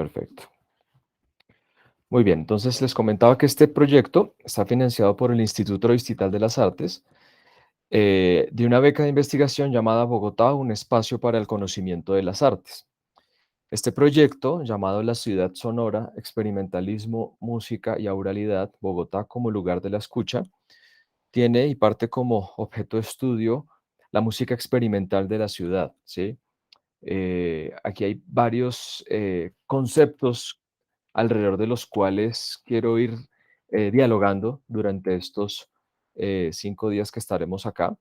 Perfecto. Muy bien, entonces les comentaba que este proyecto está financiado por el Instituto Distrital de las Artes, de una beca de investigación llamada Bogotá, un espacio para el conocimiento de las artes. Este proyecto, llamado La Ciudad Sonora, Experimentalismo, Música y Auralidad, Bogotá como lugar de la escucha, tiene y parte como objeto de estudio la música experimental de la ciudad, ¿sí? Aquí hay varios conceptos alrededor de los cuales quiero ir dialogando durante estos 5 días que estaremos acá.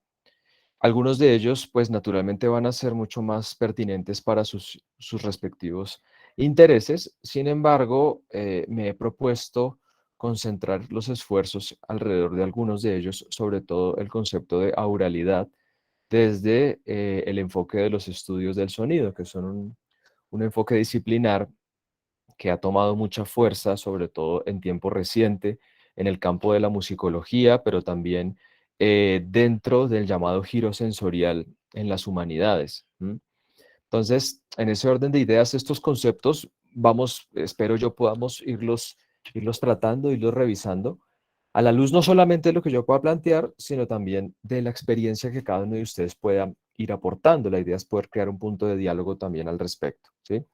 Algunos de ellos, pues naturalmente van a ser mucho más pertinentes para sus respectivos intereses. Sin embargo, me he propuesto concentrar los esfuerzos alrededor de algunos de ellos, sobre todo el concepto de auralidad, desde el enfoque de los estudios del sonido, que son un enfoque disciplinar que ha tomado mucha fuerza, sobre todo en tiempo reciente, en el campo de la musicología, pero también dentro del llamado giro sensorial en las humanidades. ¿M? Entonces, en ese orden de ideas, estos conceptos, vamos, espero yo podamos irlos tratando, irlos revisando, a la luz no solamente de lo que yo pueda plantear, sino también de la experiencia que cada uno de ustedes pueda ir aportando. La idea es poder crear un punto de diálogo también al respecto, ¿sí?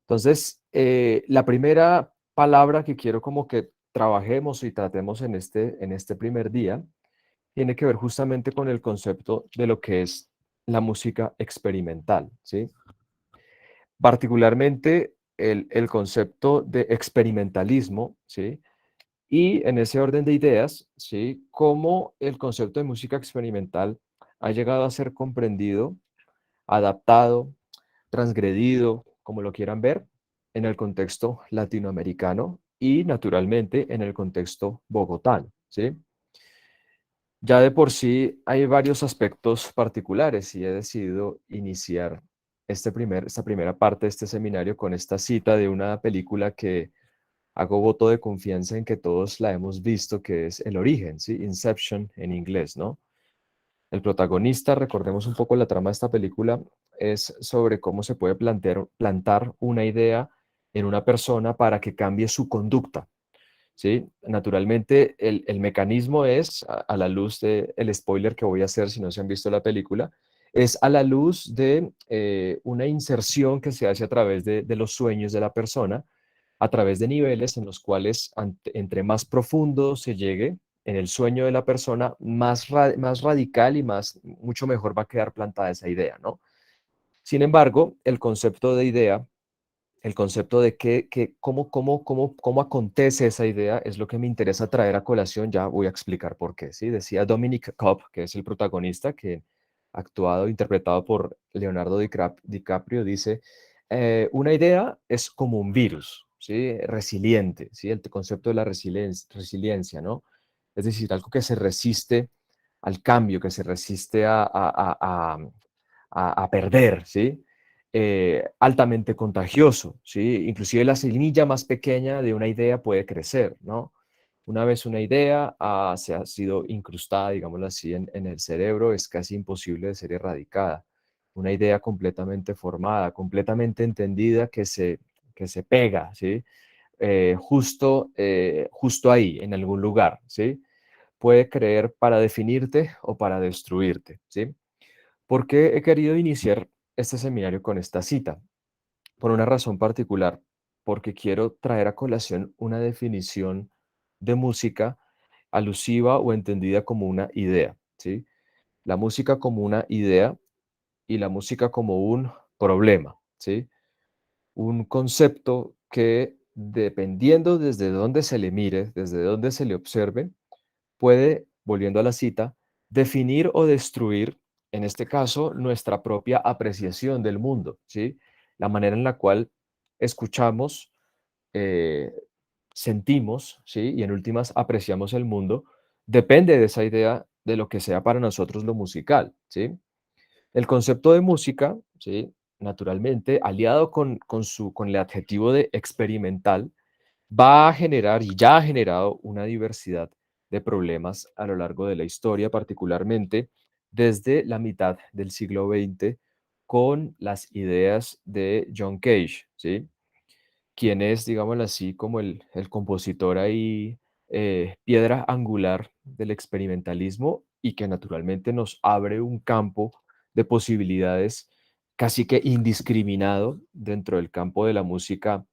Entonces, la primera palabra que quiero como que trabajemos y tratemos en este primer día tiene que ver justamente con el concepto de lo que es la música experimental, ¿sí? Particularmente el concepto de experimentalismo, ¿sí? Y en ese orden de ideas, ¿sí? Cómo el concepto de música experimental ha llegado a ser comprendido, adaptado, transgredido, como lo quieran ver, en el contexto latinoamericano y naturalmente en el contexto bogotano, ¿sí? Ya de por sí hay varios aspectos particulares y he decidido iniciar esta primera parte de este seminario con esta cita de una película que hago voto de confianza en que todos la hemos visto, que es El Origen, ¿sí? Inception en inglés, ¿no? El protagonista, recordemos un poco la trama de esta película, es sobre cómo se puede plantar una idea en una persona para que cambie su conducta, ¿sí? Naturalmente, el mecanismo es, a la luz del spoiler que voy a hacer si no se han visto la película, es a la luz de una inserción que se hace a través de los sueños de la persona, a través de niveles en los cuales entre más profundo se llegue en el sueño de la persona, más radical y mucho mejor va a quedar plantada esa idea, ¿no? Sin embargo, el concepto de idea, el concepto de cómo acontece esa idea es lo que me interesa traer a colación, ya voy a explicar por qué, ¿sí? Decía Dominic Cobb, que es el protagonista, que actuado, interpretado por Leonardo DiCaprio, dice, una idea es como un virus, ¿sí? Resiliente, ¿sí? El concepto de la resiliencia, ¿no? Es decir, algo que se resiste al cambio, que se resiste a perder, ¿sí? Altamente contagioso, ¿sí? Inclusive la semilla más pequeña de una idea puede crecer, ¿no? Una vez una idea se ha sido incrustada, digámoslo así, en el cerebro, es casi imposible de ser erradicada. Una idea completamente formada, completamente entendida, que se pega, ¿sí? Justo ahí, en algún lugar, ¿sí? Puede creer para definirte o para destruirte, ¿sí? ¿Por qué he querido iniciar este seminario con esta cita? Por una razón particular, porque quiero traer a colación una definición de música alusiva o entendida como una idea, ¿sí? La música como una idea y la música como un problema, ¿sí? Un concepto que, dependiendo desde dónde se le mire, desde dónde se le observe, puede, volviendo a la cita, definir o destruir, en este caso, nuestra propia apreciación del mundo, ¿sí? La manera en la cual escuchamos, eh, sentimos, ¿sí? Y en últimas apreciamos el mundo, depende de esa idea de lo que sea para nosotros lo musical, ¿sí? El concepto de música, ¿sí? Naturalmente, aliado con el adjetivo de experimental, va a generar y ya ha generado una diversidad de problemas a lo largo de la historia, particularmente desde la mitad del siglo XX con las ideas de John Cage, ¿sí? quien es, digámoslo así, como el compositor ahí, piedra angular del experimentalismo y que naturalmente nos abre un campo de posibilidades casi que indiscriminado dentro de la música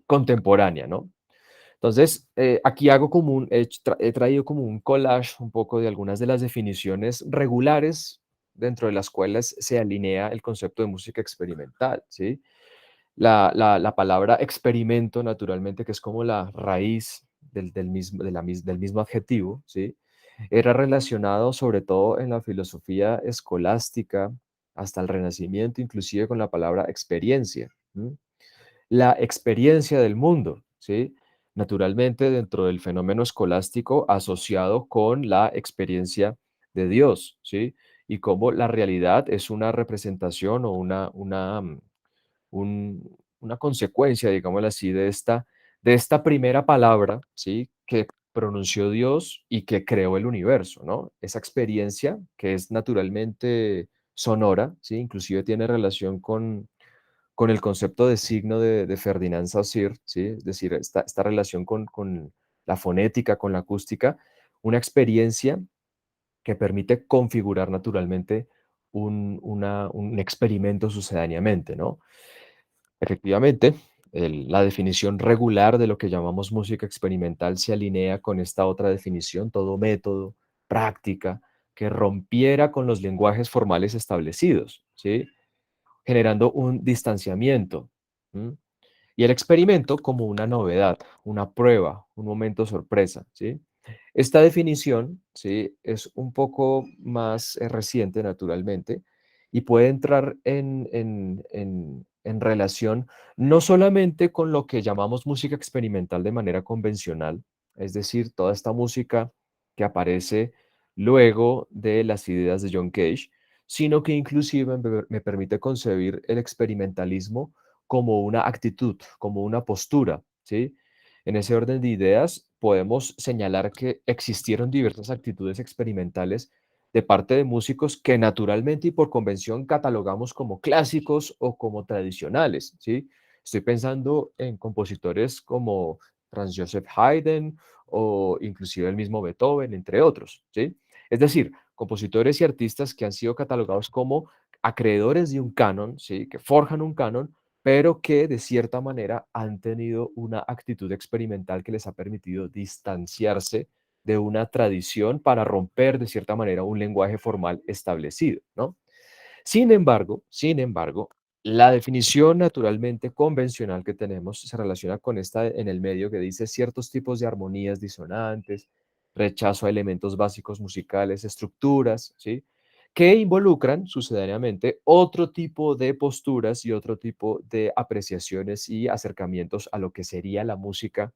contemporánea, ¿no? Entonces, aquí hago como he traído como un collage un poco de algunas de las definiciones regulares dentro de las cuales se alinea el concepto de música experimental, ¿sí? La palabra experimento, naturalmente, que es como la raíz del mismo adjetivo, ¿sí? Era relacionado sobre todo en la filosofía escolástica hasta el Renacimiento, inclusive con la palabra experiencia. ¿M? La experiencia del mundo, ¿sí? Naturalmente, dentro del fenómeno escolástico asociado con la experiencia de Dios, ¿sí? Y cómo la realidad es una representación o una consecuencia, digámoslo así, de esta primera palabra, ¿sí? Que pronunció Dios y que creó el universo, ¿no? Esa experiencia que es naturalmente sonora, ¿sí? Inclusive tiene relación con el concepto de signo de Ferdinand Saussure, ¿sí? Es decir, esta relación con la fonética, con la acústica, una experiencia que permite configurar naturalmente un experimento sucedáneamente, ¿no? Efectivamente, la definición regular de lo que llamamos música experimental se alinea con esta otra definición, todo método, práctica, que rompiera con los lenguajes formales establecidos, ¿sí? Generando un distanciamiento. ¿M? Y el experimento como una novedad, una prueba, un momento sorpresa, ¿sí? Esta definición, ¿sí? Es un poco más reciente, naturalmente, y puede entrar en relación no solamente con lo que llamamos música experimental de manera convencional, es decir, toda esta música que aparece luego de las ideas de John Cage, sino que inclusive me permite concebir el experimentalismo como una actitud, como una postura, ¿sí? En ese orden de ideas, podemos señalar que existieron diversas actitudes experimentales de parte de músicos que naturalmente y por convención catalogamos como clásicos o como tradicionales, ¿sí? Estoy pensando en compositores como Franz Joseph Haydn o inclusive el mismo Beethoven, entre otros, ¿sí? Es decir, compositores y artistas que han sido catalogados como acreedores de un canon, ¿sí? Que forjan un canon, pero que de cierta manera han tenido una actitud experimental que les ha permitido distanciarse de una tradición para romper de cierta manera un lenguaje formal establecido, ¿no? Sin embargo, la definición naturalmente convencional que tenemos se relaciona con esta en el medio que dice ciertos tipos de armonías disonantes, rechazo a elementos básicos musicales, estructuras, ¿sí? Que involucran sucedánеamente otro tipo de posturas y otro tipo de apreciaciones y acercamientos a lo que sería la música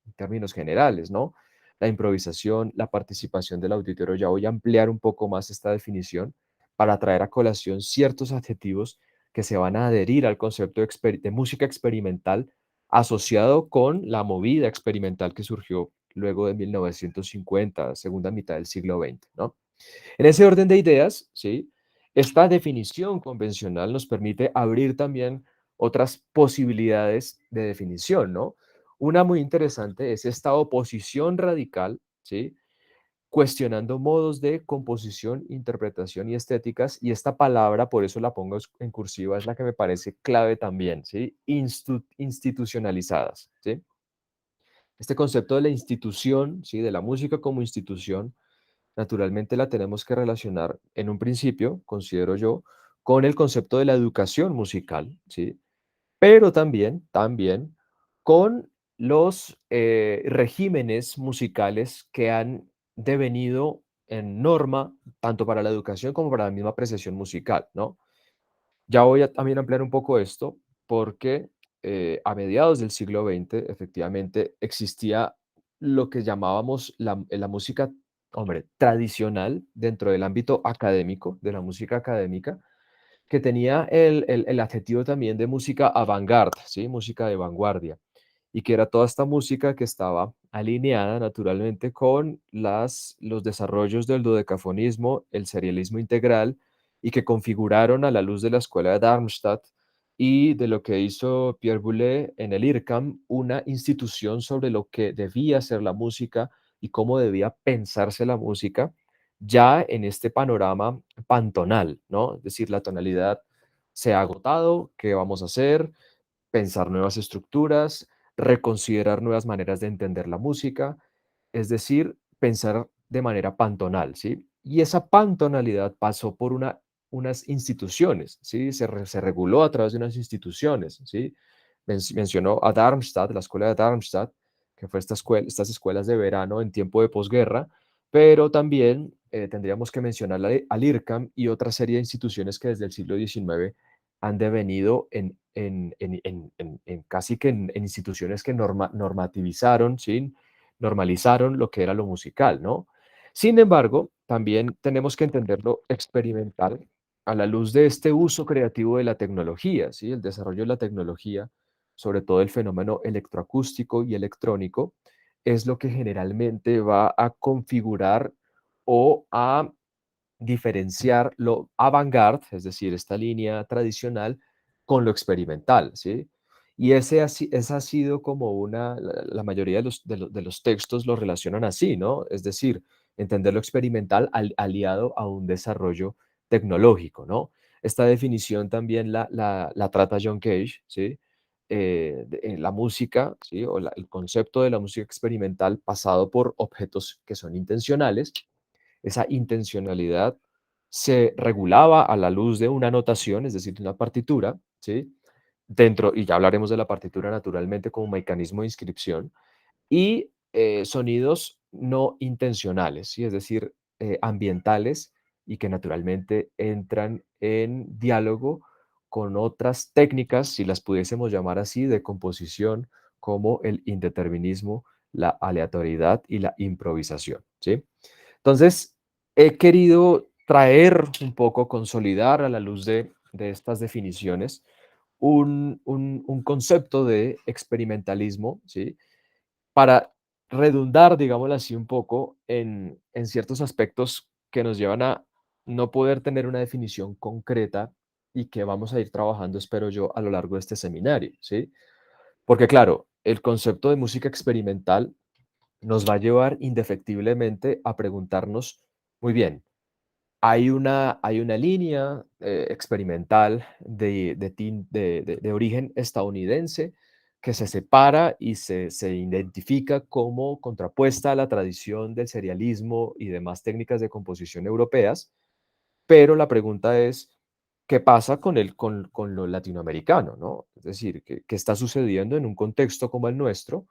en términos generales, ¿no? La improvisación, la participación del auditorio. Ya voy a ampliar un poco más esta definición para traer a colación ciertos adjetivos que se van a adherir al concepto de música experimental asociado con la movida experimental que surgió luego de 1950, segunda mitad del siglo XX, ¿no? En ese orden de ideas, ¿sí? Esta definición convencional nos permite abrir también otras posibilidades de definición, ¿no? Una muy interesante es esta oposición radical, ¿sí? Cuestionando modos de composición, interpretación y estéticas, y esta palabra, por eso la pongo en cursiva, es la que me parece clave también, ¿sí? Institucionalizadas, ¿sí? Este concepto de la institución, ¿sí? De la música como institución, naturalmente la tenemos que relacionar en un principio, considero yo, con el concepto de la educación musical, ¿sí? Pero también con los regímenes musicales que han devenido en norma tanto para la educación como para la misma apreciación musical, ¿no? Ya voy a también ampliar un poco esto porque a mediados del siglo XX efectivamente existía lo que llamábamos la música, hombre, tradicional dentro del ámbito académico, de la música académica, que tenía el adjetivo también de música avant-garde, ¿sí? Música de vanguardia, y que era toda esta música que estaba alineada naturalmente con los desarrollos del dodecafonismo, el serialismo integral, y que configuraron a la luz de la escuela de Darmstadt y de lo que hizo Pierre Boulez en el IRCAM, una institución sobre lo que debía ser la música y cómo debía pensarse la música, ya en este panorama pantonal, ¿no? Es decir, la tonalidad se ha agotado, ¿qué vamos a hacer? Pensar nuevas estructuras, reconsiderar nuevas maneras de entender la música, es decir, pensar de manera pantonal, ¿sí? Y esa pantonalidad pasó por unas instituciones, ¿sí? Se reguló a través de unas instituciones, ¿sí? Mencionó a Darmstadt, la escuela de Darmstadt, que fue estas escuelas de verano en tiempo de posguerra, pero también tendríamos que mencionar al IRCAM y otra serie de instituciones que desde el siglo XIX han devenido en casi que en instituciones que normativizaron, ¿sí? Normalizaron lo que era lo musical, ¿no? Sin embargo, también tenemos que entender lo experimental a la luz de este uso creativo de la tecnología, ¿sí? El desarrollo de la tecnología, sobre todo el fenómeno electroacústico y electrónico, es lo que generalmente va a configurar o a diferenciar lo avant-garde, es decir, esta línea tradicional, con lo experimental, ¿sí? Y esa ha sido como la mayoría de los textos lo relacionan así, ¿no? Es decir, entender lo experimental aliado a un desarrollo tecnológico, ¿no? Esta definición también la trata John Cage, ¿sí? En la música, ¿sí? O el concepto de la música experimental pasado por objetos que son intencionales. Esa intencionalidad se regulaba a la luz de una notación, es decir, de una partitura, ¿sí? Dentro, y ya hablaremos de la partitura naturalmente como mecanismo de inscripción, y sonidos no intencionales, ¿sí? Es decir, ambientales y que naturalmente entran en diálogo con otras técnicas, si las pudiésemos llamar así, de composición, como el indeterminismo, la aleatoriedad y la improvisación, ¿sí? Entonces, he querido traer un poco, consolidar a la luz de estas definiciones, un concepto de experimentalismo, ¿sí? Para redundar, digámoslo así, un poco en ciertos aspectos que nos llevan a no poder tener una definición concreta y que vamos a ir trabajando, espero yo, a lo largo de este seminario, ¿sí? Porque claro, el concepto de música experimental nos va a llevar indefectiblemente a preguntarnos, muy bien, hay una línea experimental de origen estadounidense que se separa y se identifica como contrapuesta a la tradición del serialismo y demás técnicas de composición europeas, pero la pregunta es, ¿qué pasa con lo latinoamericano, ¿no? Es decir, ¿qué está sucediendo en un contexto como el nuestro,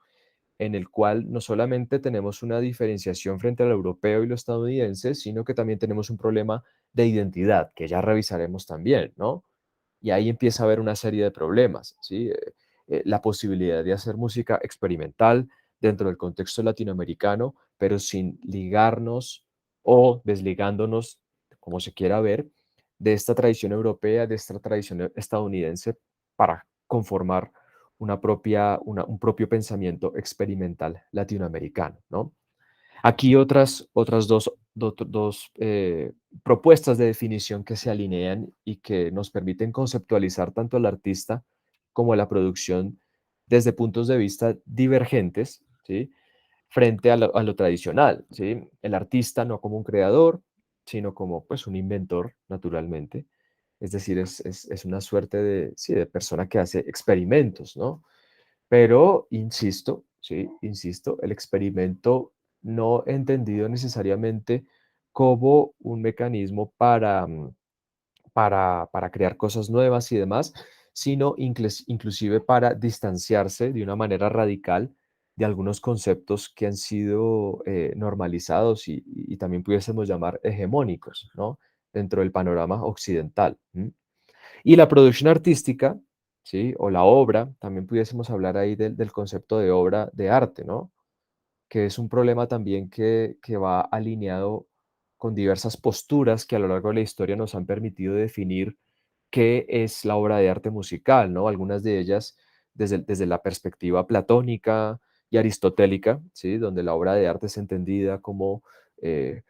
en el cual no solamente tenemos una diferenciación frente al europeo y lo estadounidense, sino que también tenemos un problema de identidad, que ya revisaremos también, ¿no? Y ahí empieza a haber una serie de problemas, ¿sí? La posibilidad de hacer música experimental dentro del contexto latinoamericano, pero sin ligarnos o desligándonos, como se quiera ver, de esta tradición europea, de esta tradición estadounidense, para conformar un propio pensamiento experimental latinoamericano, ¿no? Aquí otras dos propuestas de definición que se alinean y que nos permiten conceptualizar tanto al artista como a la producción desde puntos de vista divergentes, ¿sí? Frente a lo tradicional, ¿sí? El artista no como un creador, sino como pues un inventor, naturalmente. Es decir, es una suerte de, sí, de persona que hace experimentos, ¿no? Pero insisto, sí, insisto, el experimento no entendido necesariamente como un mecanismo para crear cosas nuevas y demás, sino inclusive para distanciarse de una manera radical de algunos conceptos que han sido normalizados y también pudiésemos llamar hegemónicos, ¿no? Dentro del panorama occidental. ¿M? Y la producción artística, ¿sí? O la obra, también pudiésemos hablar ahí del concepto de obra de arte, ¿no? Que es un problema también que va alineado con diversas posturas que a lo largo de la historia nos han permitido definir qué es la obra de arte musical, ¿no? Algunas de ellas desde la perspectiva platónica y aristotélica, ¿sí? Donde la obra de arte es entendida como eh,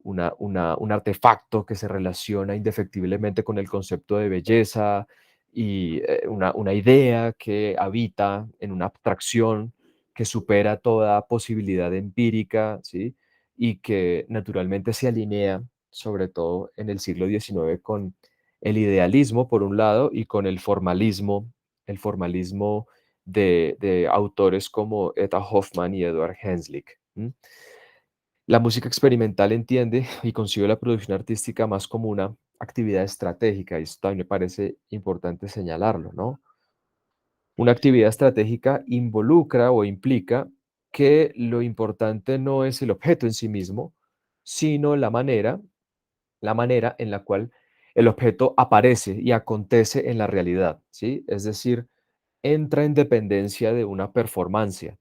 un artefacto que se relaciona indefectiblemente con el concepto de belleza y una idea que habita en una abstracción que supera toda posibilidad empírica, ¿sí? Y que naturalmente se alinea, sobre todo en el siglo XIX, con el idealismo, por un lado, y con el formalismo de autores como Etta Hoffmann y Edward Henslick. La música experimental entiende y concibe la producción artística más como una actividad estratégica, y esto también me parece importante señalarlo, ¿no? Una actividad estratégica involucra o implica que lo importante no es el objeto en sí mismo, sino la manera en la cual el objeto aparece y acontece en la realidad, ¿sí? Es decir, entra en dependencia de una performance.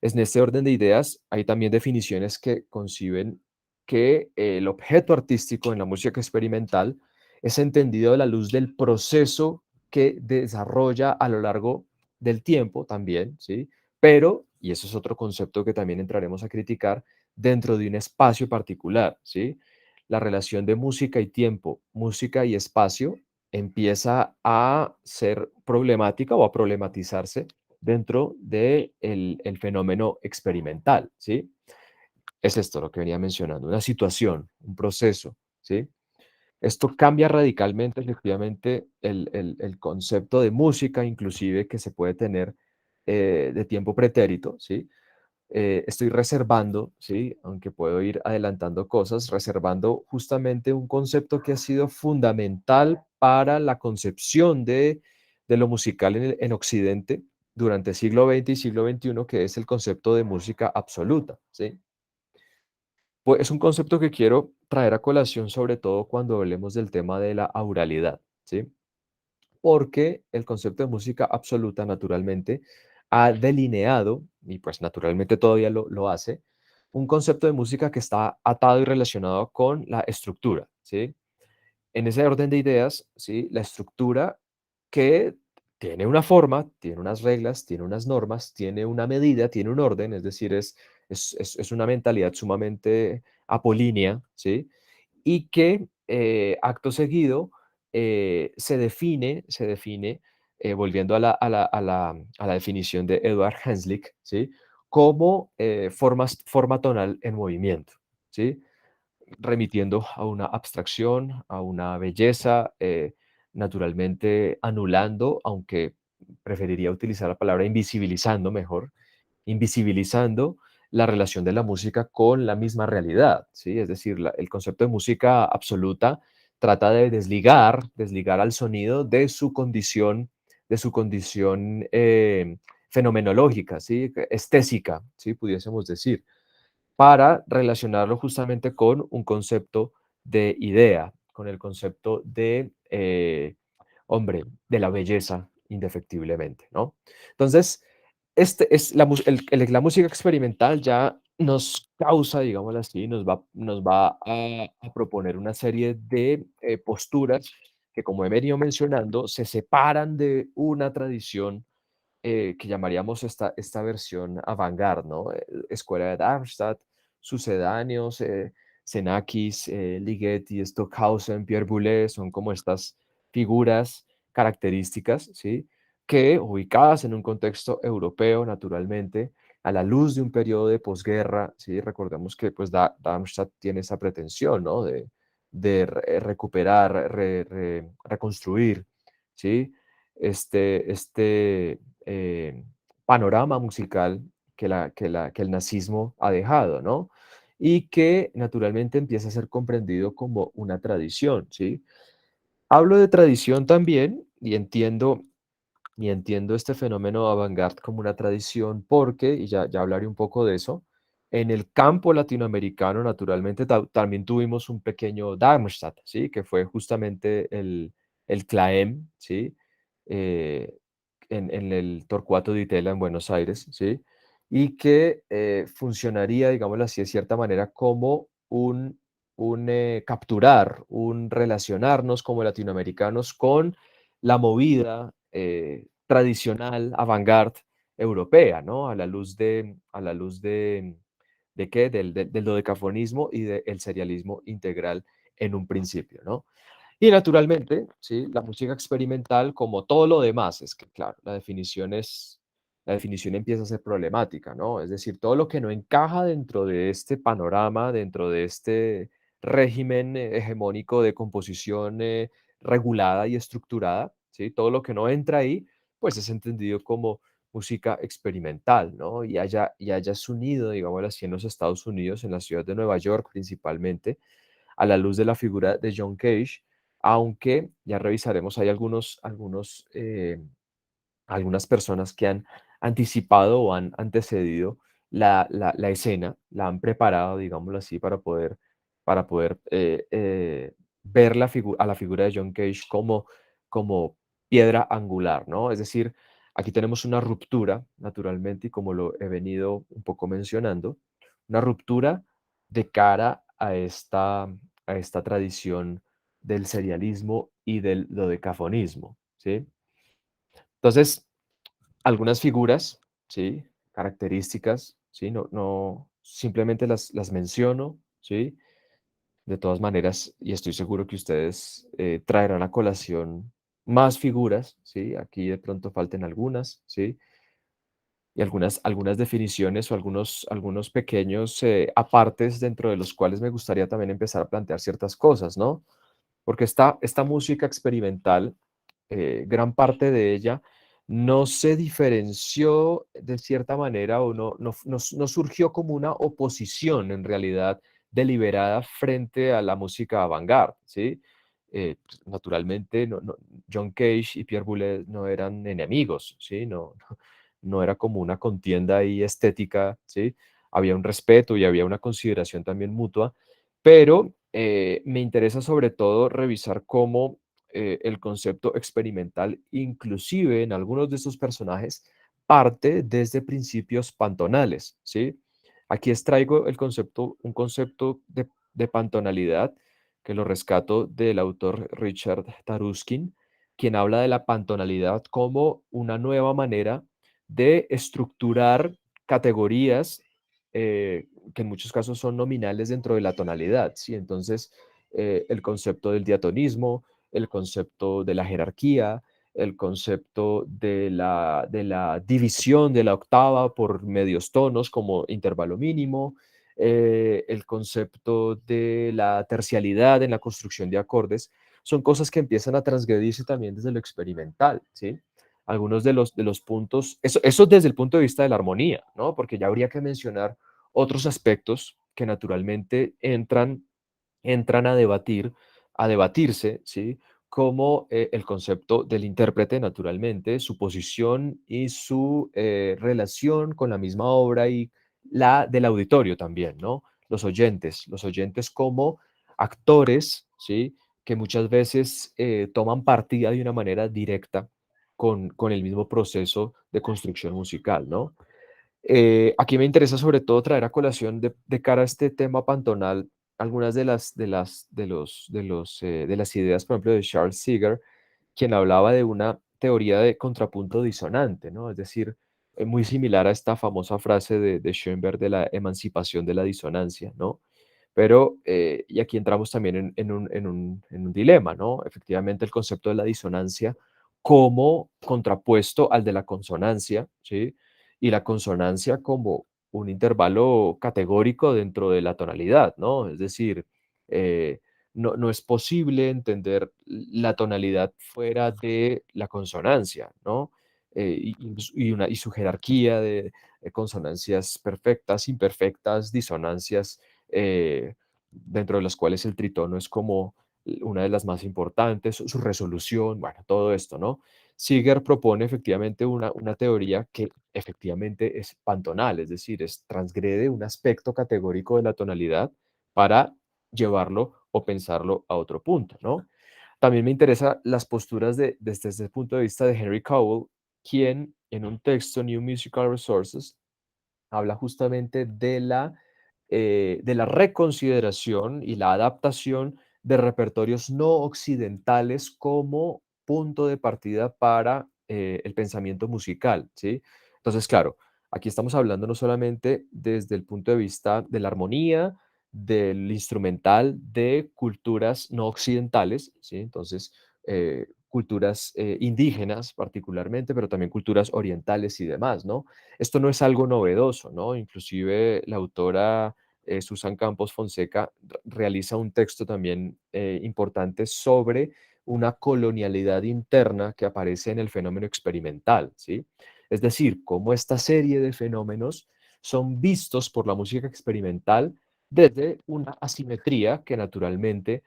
En este orden de ideas, hay también definiciones que conciben que el objeto artístico en la música experimental es entendido a la luz del proceso que desarrolla a lo largo del tiempo también, ¿sí? Pero, y eso es otro concepto que también entraremos a criticar, dentro de un espacio particular, ¿sí? La relación de música y tiempo, música y espacio empieza a ser problemática o a problematizarse dentro de el fenómeno experimental, ¿sí? Es esto lo que venía mencionando, una situación, un proceso, ¿sí? Esto cambia radicalmente, efectivamente, el concepto de música, inclusive, que se puede tener de tiempo pretérito, ¿sí? Estoy reservando, ¿sí? Aunque puedo ir adelantando cosas, reservando justamente un concepto que ha sido fundamental para la concepción de lo musical en Occidente durante el siglo XX y siglo XXI, que es el concepto de música absoluta, ¿sí? Pues es un concepto que quiero traer a colación, sobre todo cuando hablemos del tema de la auralidad, ¿sí? Porque el concepto de música absoluta, naturalmente, ha delineado, y pues naturalmente todavía lo hace, un concepto de música que está atado y relacionado con la estructura, ¿sí? En ese orden de ideas, ¿sí? La estructura que tiene una forma, tiene unas reglas, tiene unas normas, tiene una medida, tiene un orden, es decir, es una mentalidad sumamente apolínea, ¿sí? Y que acto seguido volviendo a la definición de Edward Henslick, ¿sí? Como forma tonal en movimiento, ¿sí? Remitiendo a una abstracción, a una belleza, naturalmente anulando, aunque preferiría utilizar la palabra invisibilizando mejor, invisibilizando la relación de la música con la misma realidad, ¿sí? Es decir, el concepto de música absoluta trata de desligar al sonido de su condición fenomenológica, ¿sí? Estésica, ¿sí? Pudiésemos decir, para relacionarlo justamente con un concepto de idea, con el concepto de, hombre, de la belleza, indefectiblemente, ¿no? Entonces, este es la música experimental ya nos causa, digámoslo así, nos va a proponer una serie de posturas que, como he venido mencionando, se separan de una tradición que llamaríamos esta versión avant-garde, ¿no? Escuela de Darmstadt, sucedáneos, Xenakis, Ligeti, Stockhausen, Pierre Boulez, son como estas figuras características, ¿sí? Que ubicadas en un contexto europeo, naturalmente, a la luz de un periodo de posguerra, ¿sí? Recordemos que pues Darmstadt tiene esa pretensión, ¿no? De recuperar, reconstruir, ¿sí? Este eh, panorama musical que el nazismo ha dejado, ¿no? Y que naturalmente empieza a ser comprendido como una tradición, ¿sí? Hablo de tradición también y entiendo este fenómeno avant-garde como una tradición porque, y ya hablaré un poco de eso, en el campo latinoamericano, naturalmente, también tuvimos un pequeño Darmstadt, ¿sí? Que fue justamente el CLAEM, ¿sí? Eh, en el Torcuato Di Tella en Buenos Aires, ¿sí? Y que funcionaría, digámoslo así, de cierta manera, como un capturar, un relacionarnos como latinoamericanos con la movida tradicional, avant-garde europea, ¿no? ¿De qué? Del dodecafonismo y del serialismo integral en un principio, ¿no? Y naturalmente, ¿sí? La música experimental, como todo lo demás, es que, claro, la definición empieza a ser problemática, ¿no? Es decir, todo lo que no encaja dentro de este panorama, dentro de este régimen hegemónico de composición regulada y estructurada, ¿sí? Todo lo que no entra ahí, pues es entendido como música experimental, ¿no? Y haya sonido, digámoslo así, en los Estados Unidos, en la ciudad de Nueva York principalmente, a la luz de la figura de John Cage, aunque ya revisaremos, hay algunas personas que han anticipado o han antecedido la escena, la han preparado, digámoslo así, para poder ver a la figura de John Cage como piedra angular, ¿no? Es decir, aquí tenemos una ruptura, naturalmente, y como lo he venido un poco mencionando, una ruptura de cara a esta tradición del serialismo y del dodecafonismo, ¿sí? Entonces, algunas figuras, ¿sí? Características, ¿sí? No, simplemente las menciono, ¿sí? De todas maneras, y estoy seguro que ustedes traerán a colación más figuras, ¿sí? Aquí de pronto falten algunas, ¿sí? Y algunas definiciones o algunos pequeños apartes dentro de los cuales me gustaría también empezar a plantear ciertas cosas, ¿no? Porque esta música experimental, gran parte de ella no se diferenció de cierta manera o no surgió como una oposición en realidad deliberada frente a la música avant-garde, ¿sí? Pues, naturalmente, John Cage y Pierre Boulez no eran enemigos, ¿sí? No era como una contienda ahí estética, ¿sí? Había un respeto y había una consideración también mutua, pero me interesa sobre todo revisar cómo el concepto experimental, inclusive en algunos de estos personajes, parte desde principios pantonales, ¿sí? Aquí extraigo un concepto de pantonalidad que lo rescato del autor Richard Taruskin, quien habla de la pantonalidad como una nueva manera de estructurar categorías que en muchos casos son nominales dentro de la tonalidad, ¿sí? Entonces, el concepto del diatonismo, el concepto de la jerarquía, el concepto de la división de la octava por medios tonos como intervalo mínimo, el concepto de la tercialidad en la construcción de acordes, son cosas que empiezan a transgredirse también desde lo experimental, ¿sí? Algunos de los puntos, eso desde el punto de vista de la armonía, ¿no? Porque ya habría que mencionar otros aspectos que naturalmente entran a debatirse, ¿sí? Como el concepto del intérprete, naturalmente, su posición y su relación con la misma obra y la del auditorio también, ¿no? Los oyentes como actores, ¿sí? Que muchas veces toman partida de una manera directa con el mismo proceso de construcción musical, ¿no? Aquí me interesa sobre todo traer a colación de cara a este tema pantonal algunas de las ideas, por ejemplo, de Charles Seeger, quien hablaba de una teoría de contrapunto disonante, ¿no? Es decir, muy similar a esta famosa frase de Schoenberg de la emancipación de la disonancia, ¿no? Pero, y aquí entramos también en un dilema, ¿no? Efectivamente, el concepto de la disonancia como contrapuesto al de la consonancia, ¿sí? Y la consonancia como un intervalo categórico dentro de la tonalidad, ¿no? Es decir, eh, no es posible entender la tonalidad fuera de la consonancia, ¿no? Y su jerarquía de consonancias perfectas, imperfectas, disonancias, dentro de las cuales el tritono es como una de las más importantes, su resolución, bueno, todo esto, ¿no? Seeger propone efectivamente una teoría que efectivamente es pantonal, es decir, transgrede un aspecto categórico de la tonalidad para llevarlo o pensarlo a otro punto, ¿no? También me interesan las posturas desde ese punto de vista de Henry Cowell, quien en un texto, New Musical Resources, habla justamente de la reconsideración y la adaptación de repertorios no occidentales como punto de partida para el pensamiento musical, ¿sí? Entonces, claro, aquí estamos hablando no solamente desde el punto de vista de la armonía, del instrumental de culturas no occidentales, ¿sí? Entonces, culturas indígenas particularmente, pero también culturas orientales y demás, ¿no? Esto no es algo novedoso, ¿no? Inclusive la autora Susan Campos Fonseca realiza un texto también importante sobre una colonialidad interna que aparece en el fenómeno experimental, ¿sí? Es decir, cómo esta serie de fenómenos son vistos por la música experimental desde una asimetría que naturalmente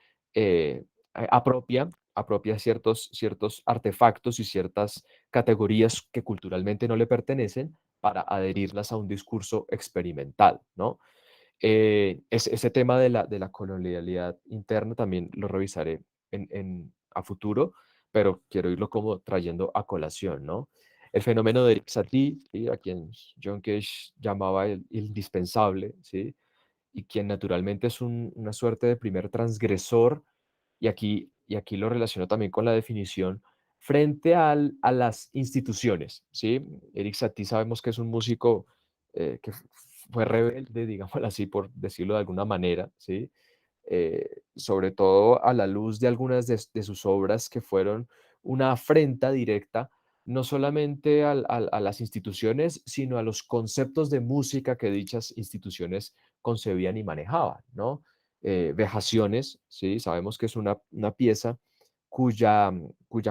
apropia ciertos artefactos y ciertas categorías que culturalmente no le pertenecen para adherirlas a un discurso experimental, ¿no? Ese tema de la colonialidad interna también lo revisaré a futuro, pero quiero irlo como trayendo a colación, ¿no? El fenómeno de Eric Satie, ¿sí? A quien John Cage llamaba el indispensable, ¿sí? Y quien naturalmente es una suerte de primer transgresor, y aquí lo relaciono también con la definición, frente a las instituciones, ¿sí? Eric Satie sabemos que es un músico que fue rebelde, digámoslo así, por decirlo de alguna manera, ¿sí? Sobre todo a la luz de algunas de sus obras que fueron una afrenta directa, no solamente a las instituciones, sino a los conceptos de música que dichas instituciones concebían y manejaban, ¿no? Vejaciones, ¿sí? Sabemos que es una pieza cuya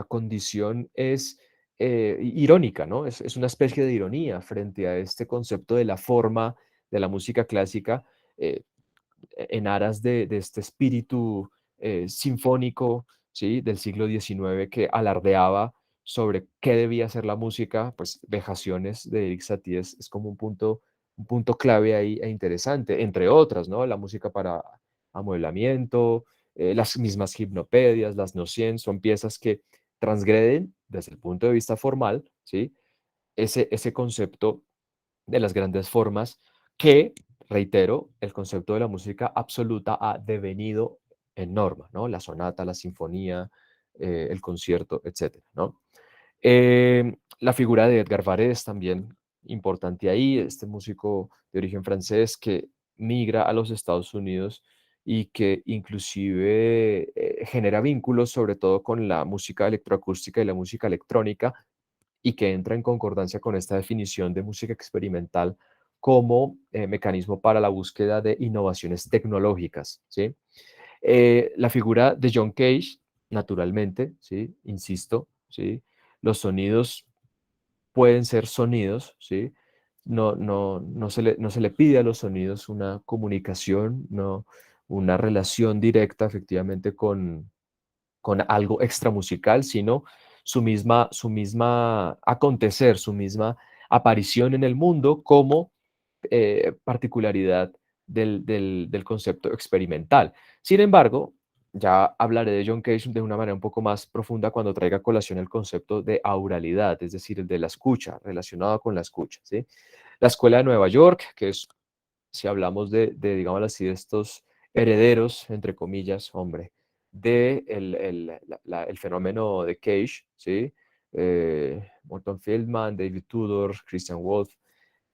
condición es irónica, ¿no? Es una especie de ironía frente a este concepto de la forma de la música clásica, eh, en aras de este espíritu sinfónico, ¿sí? Del siglo XIX que alardeaba sobre qué debía ser la música, pues Vejaciones de Eric Satie es como un punto clave ahí e interesante, entre otras, ¿no? La música para amueblamiento, las mismas gimnopedias, las nocien, son piezas que transgreden desde el punto de vista formal, ¿sí? Ese concepto de las grandes formas que, reitero, el concepto de la música absoluta ha devenido en norma, ¿no? La sonata, la sinfonía, el concierto, etcétera, ¿no? La figura de Edgar Varese también importante ahí, este músico de origen francés que migra a los Estados Unidos y que inclusive genera vínculos sobre todo con la música electroacústica y la música electrónica, y que entra en concordancia con esta definición de música experimental como mecanismo para la búsqueda de innovaciones tecnológicas, ¿sí? La figura de John Cage, naturalmente, ¿sí? Insisto, ¿sí? Los sonidos pueden ser sonidos, ¿sí? No se le pide a los sonidos una comunicación, no, una relación directa efectivamente con algo extramusical, sino su misma acontecer, su misma aparición en el mundo como particularidad del concepto experimental. Sin embargo, ya hablaré de John Cage de una manera un poco más profunda cuando traiga a colación el concepto de auralidad, es decir, el de la escucha, relacionado con la escucha, ¿sí? La Escuela de Nueva York, que es, si hablamos digámoslo así, de estos herederos, entre comillas, hombre, de el fenómeno de Cage, ¿sí? Morton Feldman, David Tudor, Christian Wolff,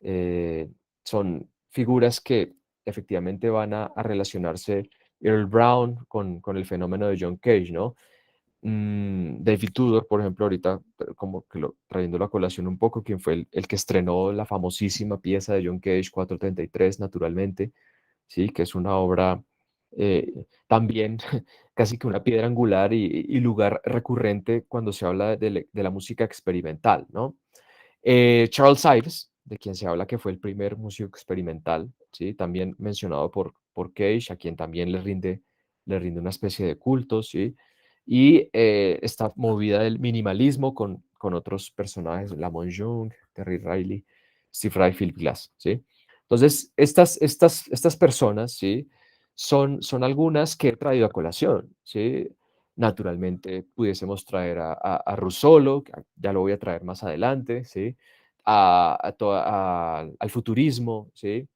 eh, son figuras que efectivamente van a relacionarse Earl Brown con el fenómeno de John Cage, ¿no? David Tudor, por ejemplo, ahorita como que trayéndolo a colación un poco, quien fue el que estrenó la famosísima pieza de John Cage 433, naturalmente, ¿sí? Que es una obra también casi que una piedra angular y lugar recurrente cuando se habla de la música experimental, ¿no? Charles Ives, de quien se habla que fue el primer músico experimental, ¿sí? También mencionado por Cage, a quien también le rinde una especie de culto, ¿sí? Y esta movida del minimalismo con otros personajes, Lamont Young, Terry Riley, Steve Reich, Philip Glass, ¿sí? Entonces, estas personas, ¿sí? Son algunas que he traído a colación, ¿sí? Naturalmente, pudiésemos traer a Russolo, que ya lo voy a traer más adelante, ¿sí? Al futurismo, ¿sí?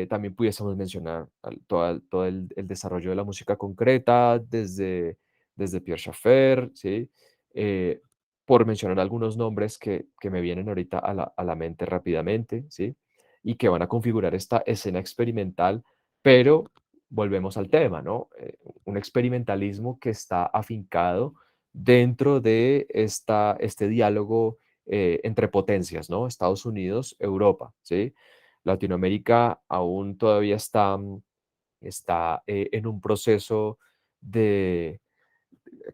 También pudiésemos mencionar todo el desarrollo de la música concreta desde Pierre Schaeffer, ¿sí? Eh, por mencionar algunos nombres que me vienen ahorita a la mente rápidamente, ¿sí? Y que van a configurar esta escena experimental pero volvemos al tema, ¿no? Un experimentalismo que está afincado dentro de este diálogo entre potencias, ¿no? Estados Unidos, Europa, ¿sí? Latinoamérica aún todavía está en un proceso de,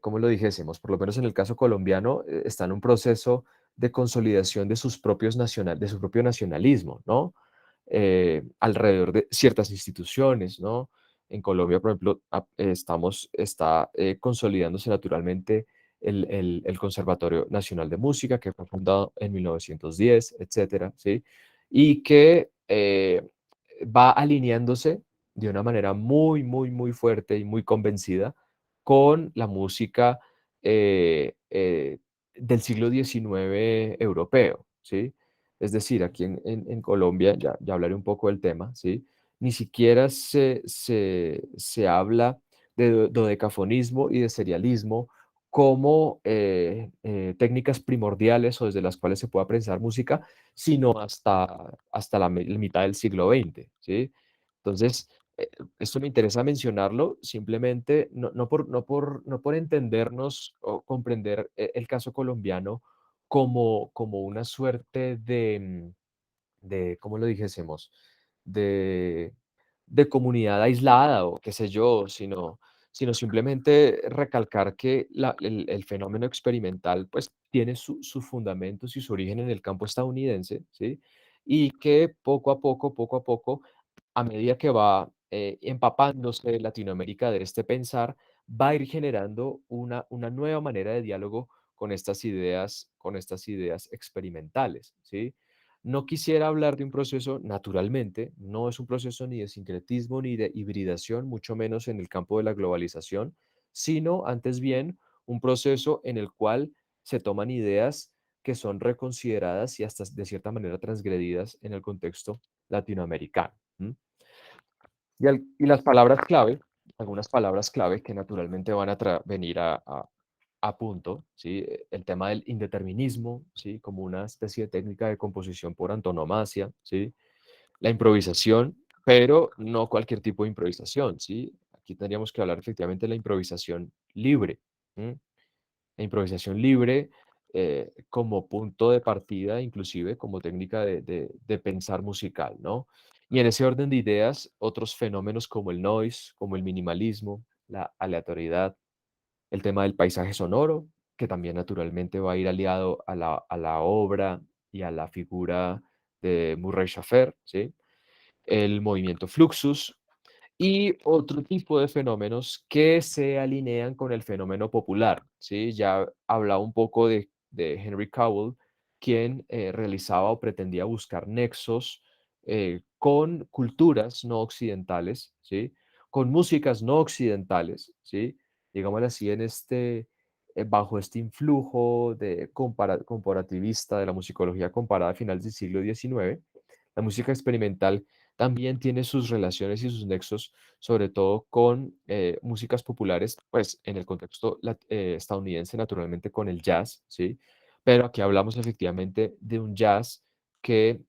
¿cómo lo dijésemos? Por lo menos en el caso colombiano, está en un proceso de consolidación de de su propio nacionalismo, ¿no? Alrededor de ciertas instituciones, ¿no? En Colombia, por ejemplo, está consolidándose naturalmente el Conservatorio Nacional de Música, que fue fundado en 1910, etcétera, ¿sí? Y que va alineándose de una manera muy, muy, muy fuerte y muy convencida con la música del siglo XIX europeo, ¿sí? Es decir, aquí en Colombia, ya hablaré un poco del tema, ¿sí? Ni siquiera se habla de dodecafonismo y de serialismo como técnicas primordiales o desde las cuales se pueda apreciar música, sino hasta la mitad del siglo XX, ¿sí? Entonces, eh, esto me interesa mencionarlo simplemente, no por entendernos o comprender el caso colombiano como una suerte ¿cómo lo dijésemos? De, de comunidad aislada o qué sé yo, sino simplemente recalcar que el fenómeno experimental pues tiene sus fundamentos y su origen en el campo estadounidense, ¿sí? Y que poco a poco, a medida que va empapándose Latinoamérica de este pensar, va a ir generando una nueva manera de diálogo con estas ideas experimentales, ¿sí? No quisiera hablar de un proceso, naturalmente, no es un proceso ni de sincretismo ni de hibridación, mucho menos en el campo de la globalización, sino antes bien un proceso en el cual se toman ideas que son reconsideradas y hasta de cierta manera transgredidas en el contexto latinoamericano. ¿M? Y las palabras clave, algunas palabras clave que naturalmente van a venir a punto, ¿sí? El tema del indeterminismo, ¿sí? Como una especie de técnica de composición por antonomasia, ¿sí? La improvisación, pero no cualquier tipo de improvisación, ¿sí? Aquí tendríamos que hablar efectivamente de la improvisación libre. ¿M? La improvisación libre como punto de partida, inclusive como técnica de pensar musical, ¿no? Y en ese orden de ideas, otros fenómenos como el noise, como el minimalismo, la aleatoriedad, el tema del paisaje sonoro, que también naturalmente va a ir aliado a la obra y a la figura de Murray Schafer, ¿sí? El movimiento Fluxus, y otro tipo de fenómenos que se alinean con el fenómeno popular, ¿sí? Ya hablaba un poco de Henry Cowell, quien realizaba o pretendía buscar nexos con culturas no occidentales, ¿sí? Con músicas no occidentales, ¿sí? Digámoslo así, bajo este influjo comparativista de la musicología comparada a finales del siglo XIX, la música experimental también tiene sus relaciones y sus nexos, sobre todo con músicas populares, pues en el contexto estadounidense, naturalmente con el jazz, ¿sí? Pero aquí hablamos efectivamente de un jazz que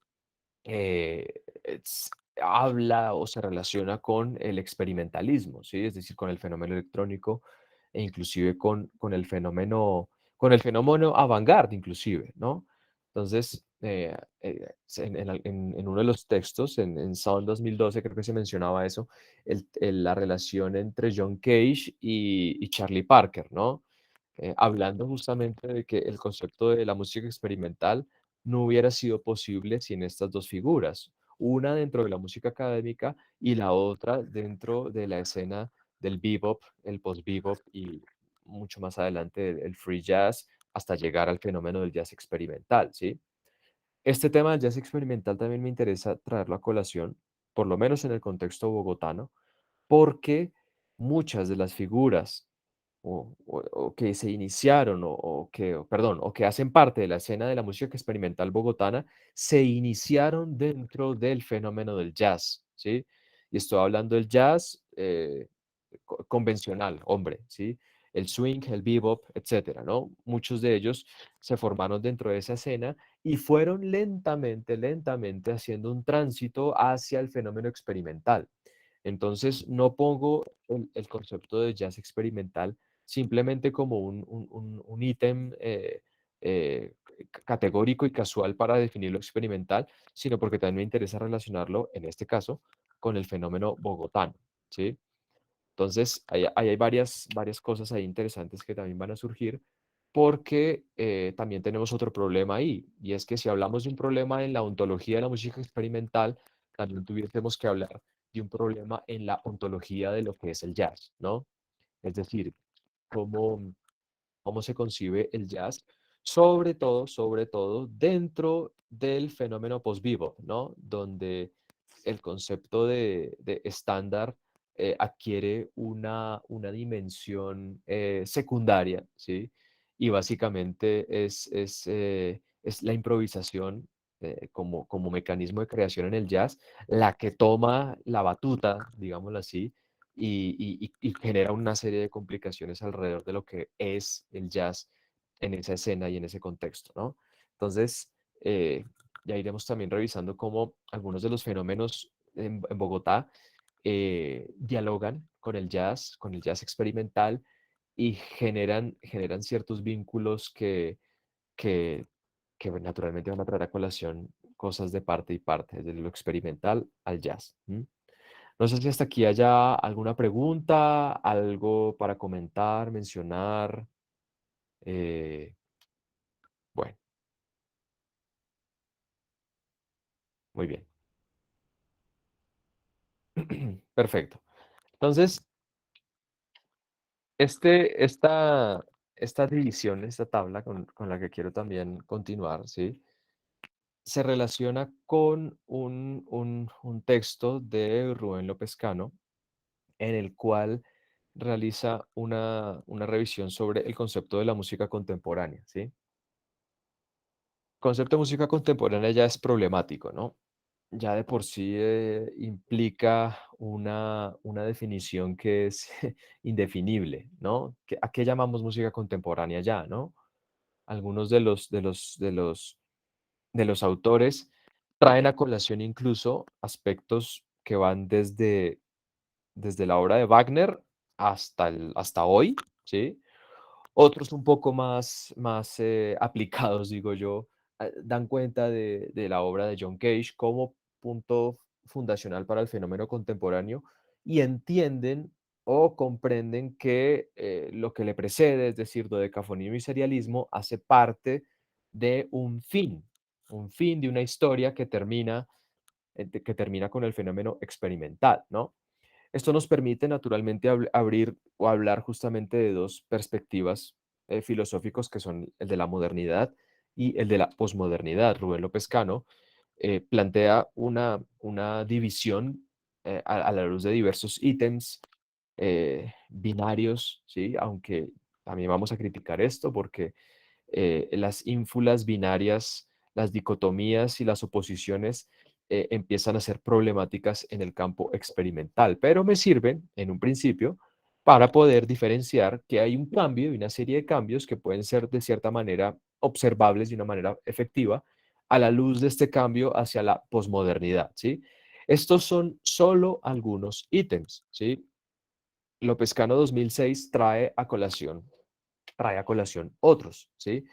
habla o se relaciona con el experimentalismo, ¿sí? Es decir, con el fenómeno electrónico e inclusive con el fenómeno avant-garde, inclusive, ¿no? Entonces, en uno de los textos, en Sound 2012, creo que se mencionaba eso, la relación entre John Cage y Charlie Parker, ¿no? Hablando justamente de que el concepto de la música experimental no hubiera sido posible sin estas dos figuras, una dentro de la música académica y la otra dentro de la escena del bebop, el post-bebop y mucho más adelante el free jazz, hasta llegar al fenómeno del jazz experimental, ¿sí? Este tema del jazz experimental también me interesa traerlo a colación, por lo menos en el contexto bogotano, porque muchas de las figuras o que se iniciaron o que hacen parte de la escena de la música experimental bogotana, se iniciaron dentro del fenómeno del jazz, ¿sí? Y estoy hablando del jazz convencional, hombre, ¿sí? El swing, el bebop, etcétera, ¿no? Muchos de ellos se formaron dentro de esa escena y fueron lentamente, lentamente haciendo un tránsito hacia el fenómeno experimental. Entonces, no pongo el concepto de jazz experimental simplemente como un ítem categórico y casual para definir lo experimental, sino porque también me interesa relacionarlo, en este caso, con el fenómeno bogotano, ¿sí? Entonces, ahí hay varias cosas ahí interesantes que también van a surgir, porque también tenemos otro problema ahí, y es que si hablamos de un problema en la ontología de la música experimental, también tuviésemos que hablar de un problema en la ontología de lo que es el jazz, ¿no? Es decir, cómo, cómo se concibe el jazz, sobre todo dentro del fenómeno post-vivo, ¿no? Donde el concepto de estándar adquiere una dimensión secundaria, ¿sí? Y básicamente es la improvisación como mecanismo de creación en el jazz, la que toma la batuta, digámoslo así, y genera una serie de complicaciones alrededor de lo que es el jazz en esa escena y en ese contexto, ¿no? Entonces, ya iremos también revisando cómo algunos de los fenómenos en Bogotá dialogan con el jazz experimental y generan ciertos vínculos que, que naturalmente van a traer a colación cosas de parte y parte, desde lo experimental al jazz. ¿M? No sé si hasta aquí haya alguna pregunta, algo para comentar, mencionar. eh, bueno, muy bien. Perfecto. Entonces, esta división, esta tabla con la que quiero también continuar, ¿sí? Se relaciona con un texto de Rubén López Cano, en el cual realiza una revisión sobre el concepto de la música contemporánea, ¿sí? El concepto de música contemporánea ya es problemático, ¿no? Ya de por sí implica una definición que es indefinible, ¿no? ¿A qué llamamos música contemporánea ya, no? Algunos de los autores traen a colación incluso aspectos que van desde la obra de Wagner hasta hoy, ¿sí? Otros un poco más aplicados, digo yo, dan cuenta de la obra de John Cage como punto fundacional para el fenómeno contemporáneo y entienden o comprenden que lo que le precede, es decir, dodecafonismo y serialismo, hace parte de un fin de una historia que termina con el fenómeno experimental, ¿no? Esto nos permite naturalmente abrir o hablar justamente de dos perspectivas filosóficos que son el de la modernidad y el de la posmodernidad. Rubén López Cano plantea una división a la luz de diversos ítems binarios, ¿sí? Aunque también vamos a criticar esto porque las ínfulas binarias, las dicotomías y las oposiciones empiezan a ser problemáticas en el campo experimental, pero me sirven en un principio para poder diferenciar que hay un cambio y una serie de cambios que pueden ser de cierta manera observables de una manera efectiva a la luz de este cambio hacia la posmodernidad, ¿sí? Estos son solo algunos ítems, ¿sí? Lopezcano 2006 trae a colación otros, ¿sí?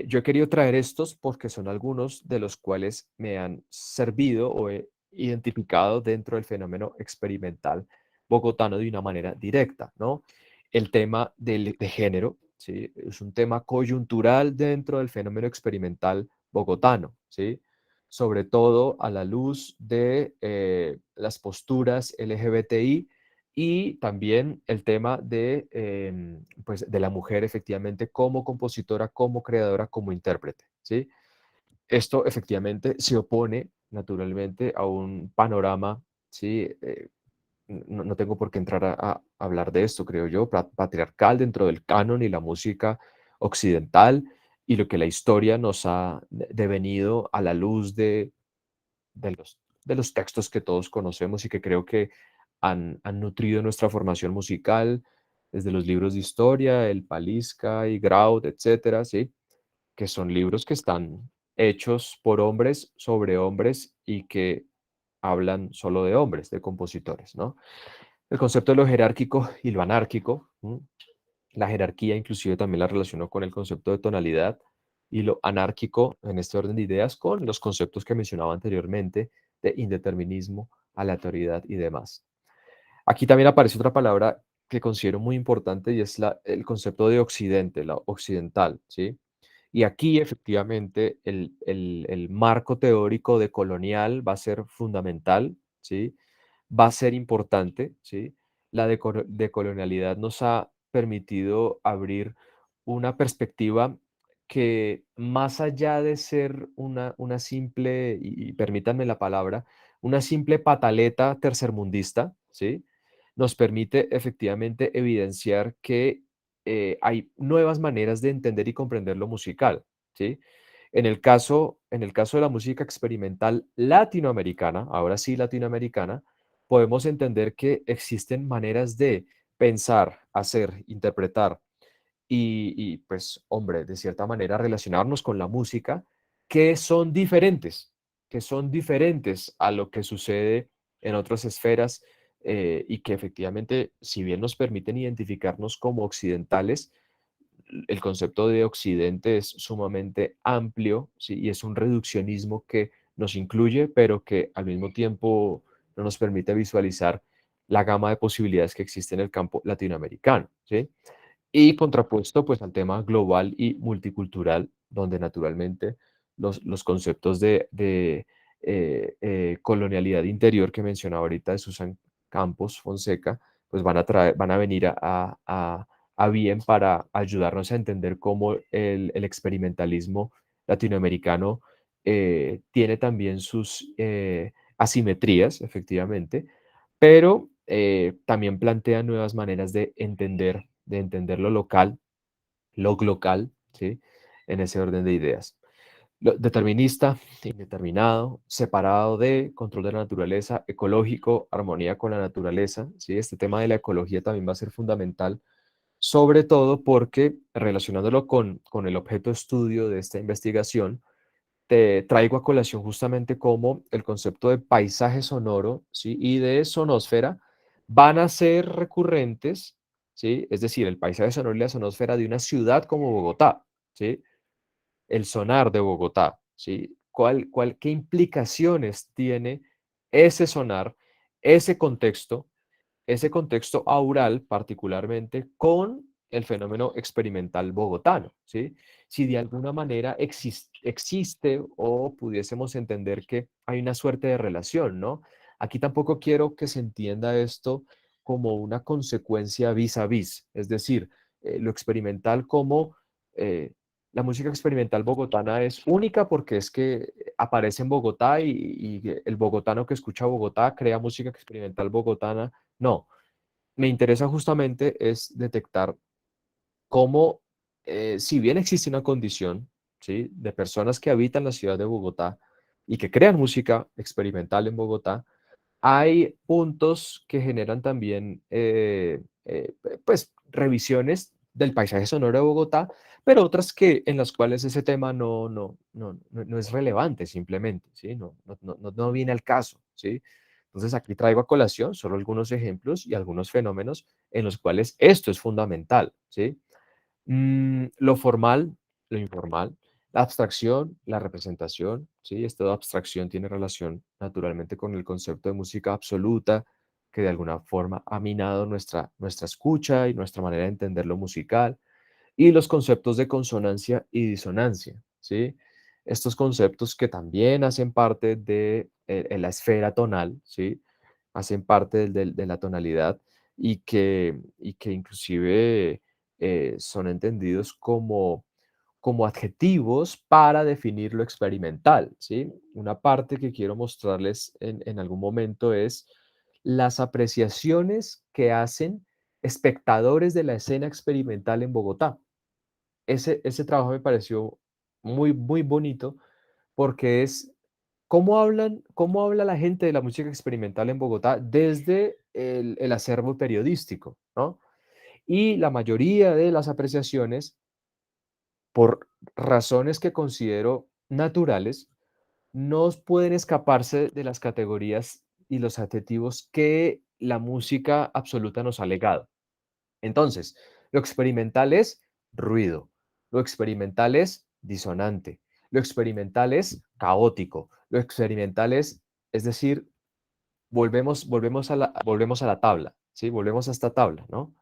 Yo he querido traer estos porque son algunos de los cuales me han servido o he identificado dentro del fenómeno experimental bogotano de una manera directa, ¿no? El tema de género, ¿sí? Es un tema coyuntural dentro del fenómeno experimental bogotano, ¿sí? Sobre todo a la luz de las posturas LGBTI y también el tema pues, de la mujer efectivamente como compositora, como creadora, como intérprete, ¿sí? Esto efectivamente se opone naturalmente a un panorama, ¿sí? No tengo por qué entrar a hablar de esto, creo yo, patriarcal dentro del canon y la música occidental y lo que la historia nos ha devenido a la luz de los textos que todos conocemos y que creo que han nutrido nuestra formación musical, desde los libros de historia, el Paliska y Graud, etcétera, ¿sí? Que son libros que están hechos por hombres sobre hombres y que hablan solo de hombres, de compositores, ¿no? El concepto de lo jerárquico y lo anárquico, la jerarquía inclusive también la relaciono con el concepto de tonalidad y lo anárquico en este orden de ideas con los conceptos que mencionaba anteriormente de indeterminismo, aleatoriedad y demás. Aquí también aparece otra palabra que considero muy importante y es el concepto de occidente, la occidental, ¿sí? Y aquí efectivamente el marco teórico de colonial va a ser fundamental, ¿sí? Va a ser importante, ¿sí? La decolonialidad nos ha permitido abrir una perspectiva que más allá de ser una simple, y permítanme la palabra, una simple pataleta tercermundista, ¿sí? Nos permite efectivamente evidenciar que hay nuevas maneras de entender y comprender lo musical, ¿sí? En el caso de la música experimental latinoamericana, ahora sí latinoamericana, podemos entender que existen maneras de pensar, hacer, interpretar y, pues, hombre, de cierta manera relacionarnos con la música que son diferentes a lo que sucede en otras esferas y que efectivamente, si bien nos permiten identificarnos como occidentales, el concepto de occidente es sumamente amplio, ¿sí? Y es un reduccionismo que nos incluye, pero que al mismo tiempo no nos permite visualizar la gama de posibilidades que existe en el campo latinoamericano, ¿sí? Y contrapuesto, pues, al tema global y multicultural, donde naturalmente los conceptos de colonialidad interior que mencionaba ahorita de Susan Campos Fonseca, pues van a venir a bien para ayudarnos a entender cómo el experimentalismo latinoamericano tiene también sus asimetrías, efectivamente, pero también plantea nuevas maneras de entender lo local, lo glocal, ¿sí? En ese orden de ideas. Determinista, indeterminado, separado de control de la naturaleza, ecológico, armonía con la naturaleza, ¿sí? Este tema de la ecología también va a ser fundamental, sobre todo porque relacionándolo con el objeto de estudio de esta investigación, te traigo a colación justamente cómo el concepto de paisaje sonoro, ¿sí? Y de sonósfera van a ser recurrentes, ¿sí? Es decir, el paisaje sonoro y la sonósfera de una ciudad como Bogotá, ¿sí? El sonar de Bogotá, ¿sí? ¿Qué implicaciones tiene ese sonar, ese contexto aural, particularmente con el fenómeno experimental bogotano, ¿sí? Si de alguna manera existe o pudiésemos entender que hay una suerte de relación, ¿no? Aquí tampoco quiero que se entienda esto como una consecuencia vis a vis, es decir, lo experimental como la música experimental bogotana es única porque es que aparece en Bogotá y el bogotano que escucha Bogotá crea música experimental bogotana. No, me interesa justamente es detectar cómo, si bien existe una condición, ¿sí? De personas que habitan la ciudad de Bogotá y que crean música experimental en Bogotá, hay puntos que generan también, pues, revisiones del paisaje sonoro de Bogotá, pero otras que en las cuales ese tema no es relevante simplemente, ¿sí? No viene al caso, ¿sí? Entonces, aquí traigo a colación solo algunos ejemplos y algunos fenómenos en los cuales esto es fundamental, ¿sí? Lo formal, lo informal, la abstracción, la representación, ¿sí? Esto de abstracción tiene relación naturalmente con el concepto de música absoluta, que de alguna forma ha minado nuestra escucha y nuestra manera de entender lo musical, y los conceptos de consonancia y disonancia, ¿sí? Estos conceptos que también hacen parte de la esfera tonal, ¿sí? Hacen parte de la tonalidad y que inclusive son entendidos como adjetivos para definir lo experimental, ¿sí? Una parte que quiero mostrarles en algún momento es las apreciaciones que hacen espectadores de la escena experimental en Bogotá. Ese trabajo me pareció muy, muy bonito porque es cómo habla la gente de la música experimental en Bogotá desde el acervo periodístico, ¿no? Y la mayoría de las apreciaciones, por razones que considero naturales, no pueden escaparse de las categorías y los adjetivos que la música absoluta nos ha legado. Entonces, lo experimental es ruido, lo experimental es disonante, lo experimental es caótico, lo experimental es decir, volvemos a la tabla, ¿sí? Volvemos a esta tabla, ¿no?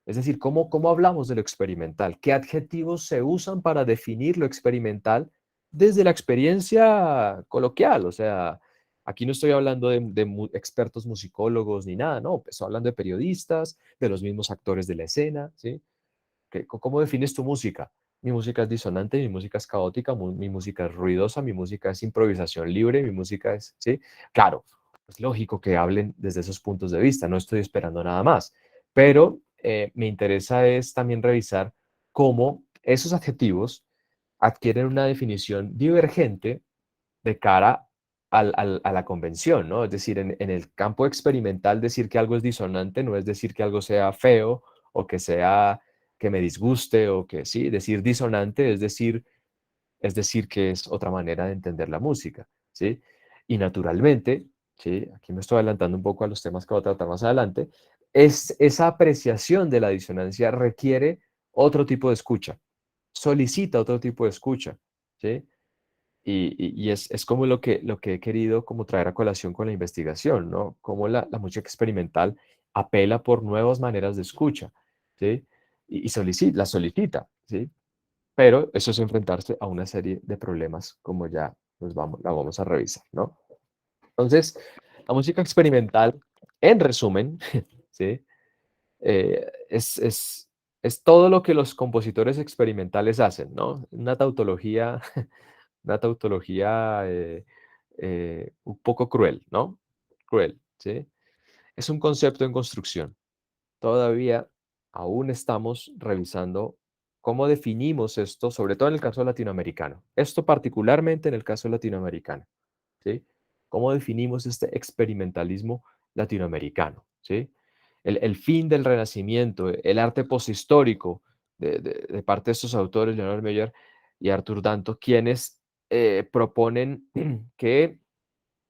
Es decir, ¿cómo hablamos de lo experimental? ¿Qué adjetivos se usan para definir lo experimental desde la experiencia coloquial? O sea, aquí no estoy hablando de expertos musicólogos ni nada, no, pues estoy hablando de periodistas, de los mismos actores de la escena, ¿sí? ¿Cómo defines tu música? Mi música es disonante, mi música es caótica, mi música es ruidosa, mi música es improvisación libre, mi música es, ¿sí? Claro, es lógico que hablen desde esos puntos de vista, no estoy esperando nada más, pero me interesa es también revisar cómo esos adjetivos adquieren una definición divergente de cara a la convención, ¿no? Es decir, en el campo experimental, decir que algo es disonante no es decir que algo sea feo o que sea que me disguste o que sí, decir disonante es decir que es otra manera de entender la música, ¿sí? Y naturalmente, ¿sí? Aquí me estoy adelantando un poco a los temas que voy a tratar más adelante, esa apreciación de la disonancia requiere otro tipo de escucha, solicita otro tipo de escucha, ¿sí? Y es como lo que he querido como traer a colación con la investigación, ¿no? Cómo la música experimental apela por nuevas maneras de escucha, ¿sí? Y la solicita, ¿sí? Pero eso es enfrentarse a una serie de problemas como ya la vamos a revisar, ¿no? Entonces, la música experimental, en resumen, ¿sí? Es todo lo que los compositores experimentales hacen, ¿no? Una tautología un poco cruel, ¿no? Cruel, ¿sí? Es un concepto en construcción. Todavía aún estamos revisando cómo definimos esto, sobre todo en el caso latinoamericano. Esto particularmente en el caso latinoamericano, ¿sí? ¿Cómo definimos este experimentalismo latinoamericano, ¿sí? El fin del Renacimiento, el arte poshistórico de parte de estos autores, Leonard Meyer y Arthur Danto, quienes proponen que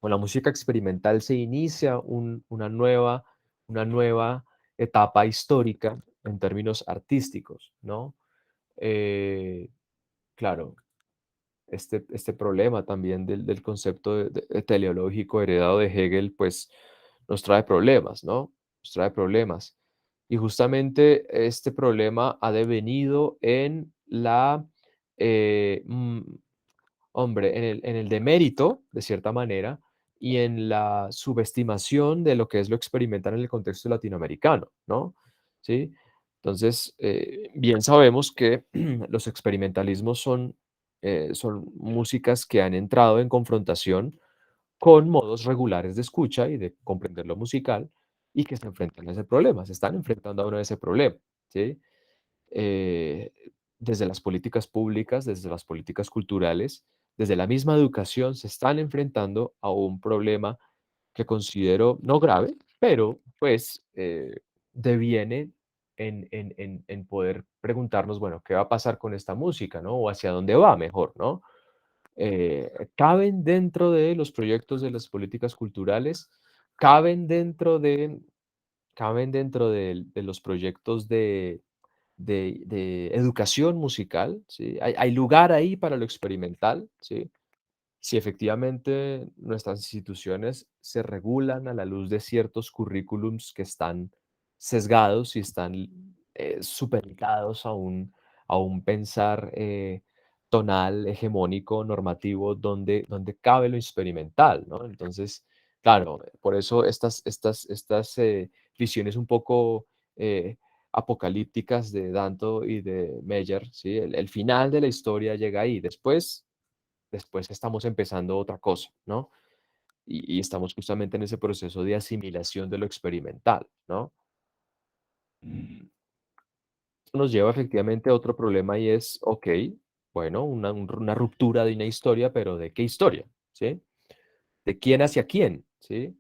con la música experimental se inicia una nueva etapa histórica en términos artísticos, ¿no? Eh, claro, este problema también del concepto de teleológico heredado de Hegel, pues nos trae problemas, ¿no? Nos trae problemas. Y justamente este problema ha devenido en eh, mm, hombre, en el demérito, de cierta manera, y en la subestimación de lo que es lo experimental en el contexto latinoamericano, ¿no? ¿Sí? Entonces, bien sabemos que los experimentalismos son músicas que han entrado en confrontación con modos regulares de escucha y de comprender lo musical y que se enfrentan a ese problema, se están enfrentando ahora a ese problema, ¿sí? eh, desde las políticas públicas, desde las políticas culturales, desde la misma educación, se están enfrentando a un problema que considero no grave, pero pues deviene en poder preguntarnos, bueno, ¿qué va a pasar con esta música, no? O hacia dónde va mejor, ¿no? Caben dentro de los proyectos de las políticas culturales, caben dentro de los proyectos de educación musical, ¿sí? Hay lugar ahí para lo experimental, ¿sí? Si efectivamente nuestras instituciones se regulan a la luz de ciertos currículums que están sesgados y están supeditados a un pensar tonal, hegemónico, normativo, donde cabe lo experimental, ¿no? Entonces, claro, por eso estas visiones un poco eh, apocalípticas de Danto y de Meyer, ¿sí? El final de la historia llega ahí. Después estamos empezando otra cosa, ¿no? Y estamos justamente en ese proceso de asimilación de lo experimental, ¿no? Mm, Esto nos lleva efectivamente a otro problema y es, ok, bueno, una ruptura de una historia, pero ¿de qué historia? ¿Sí? ¿De quién hacia quién? ¿Sí?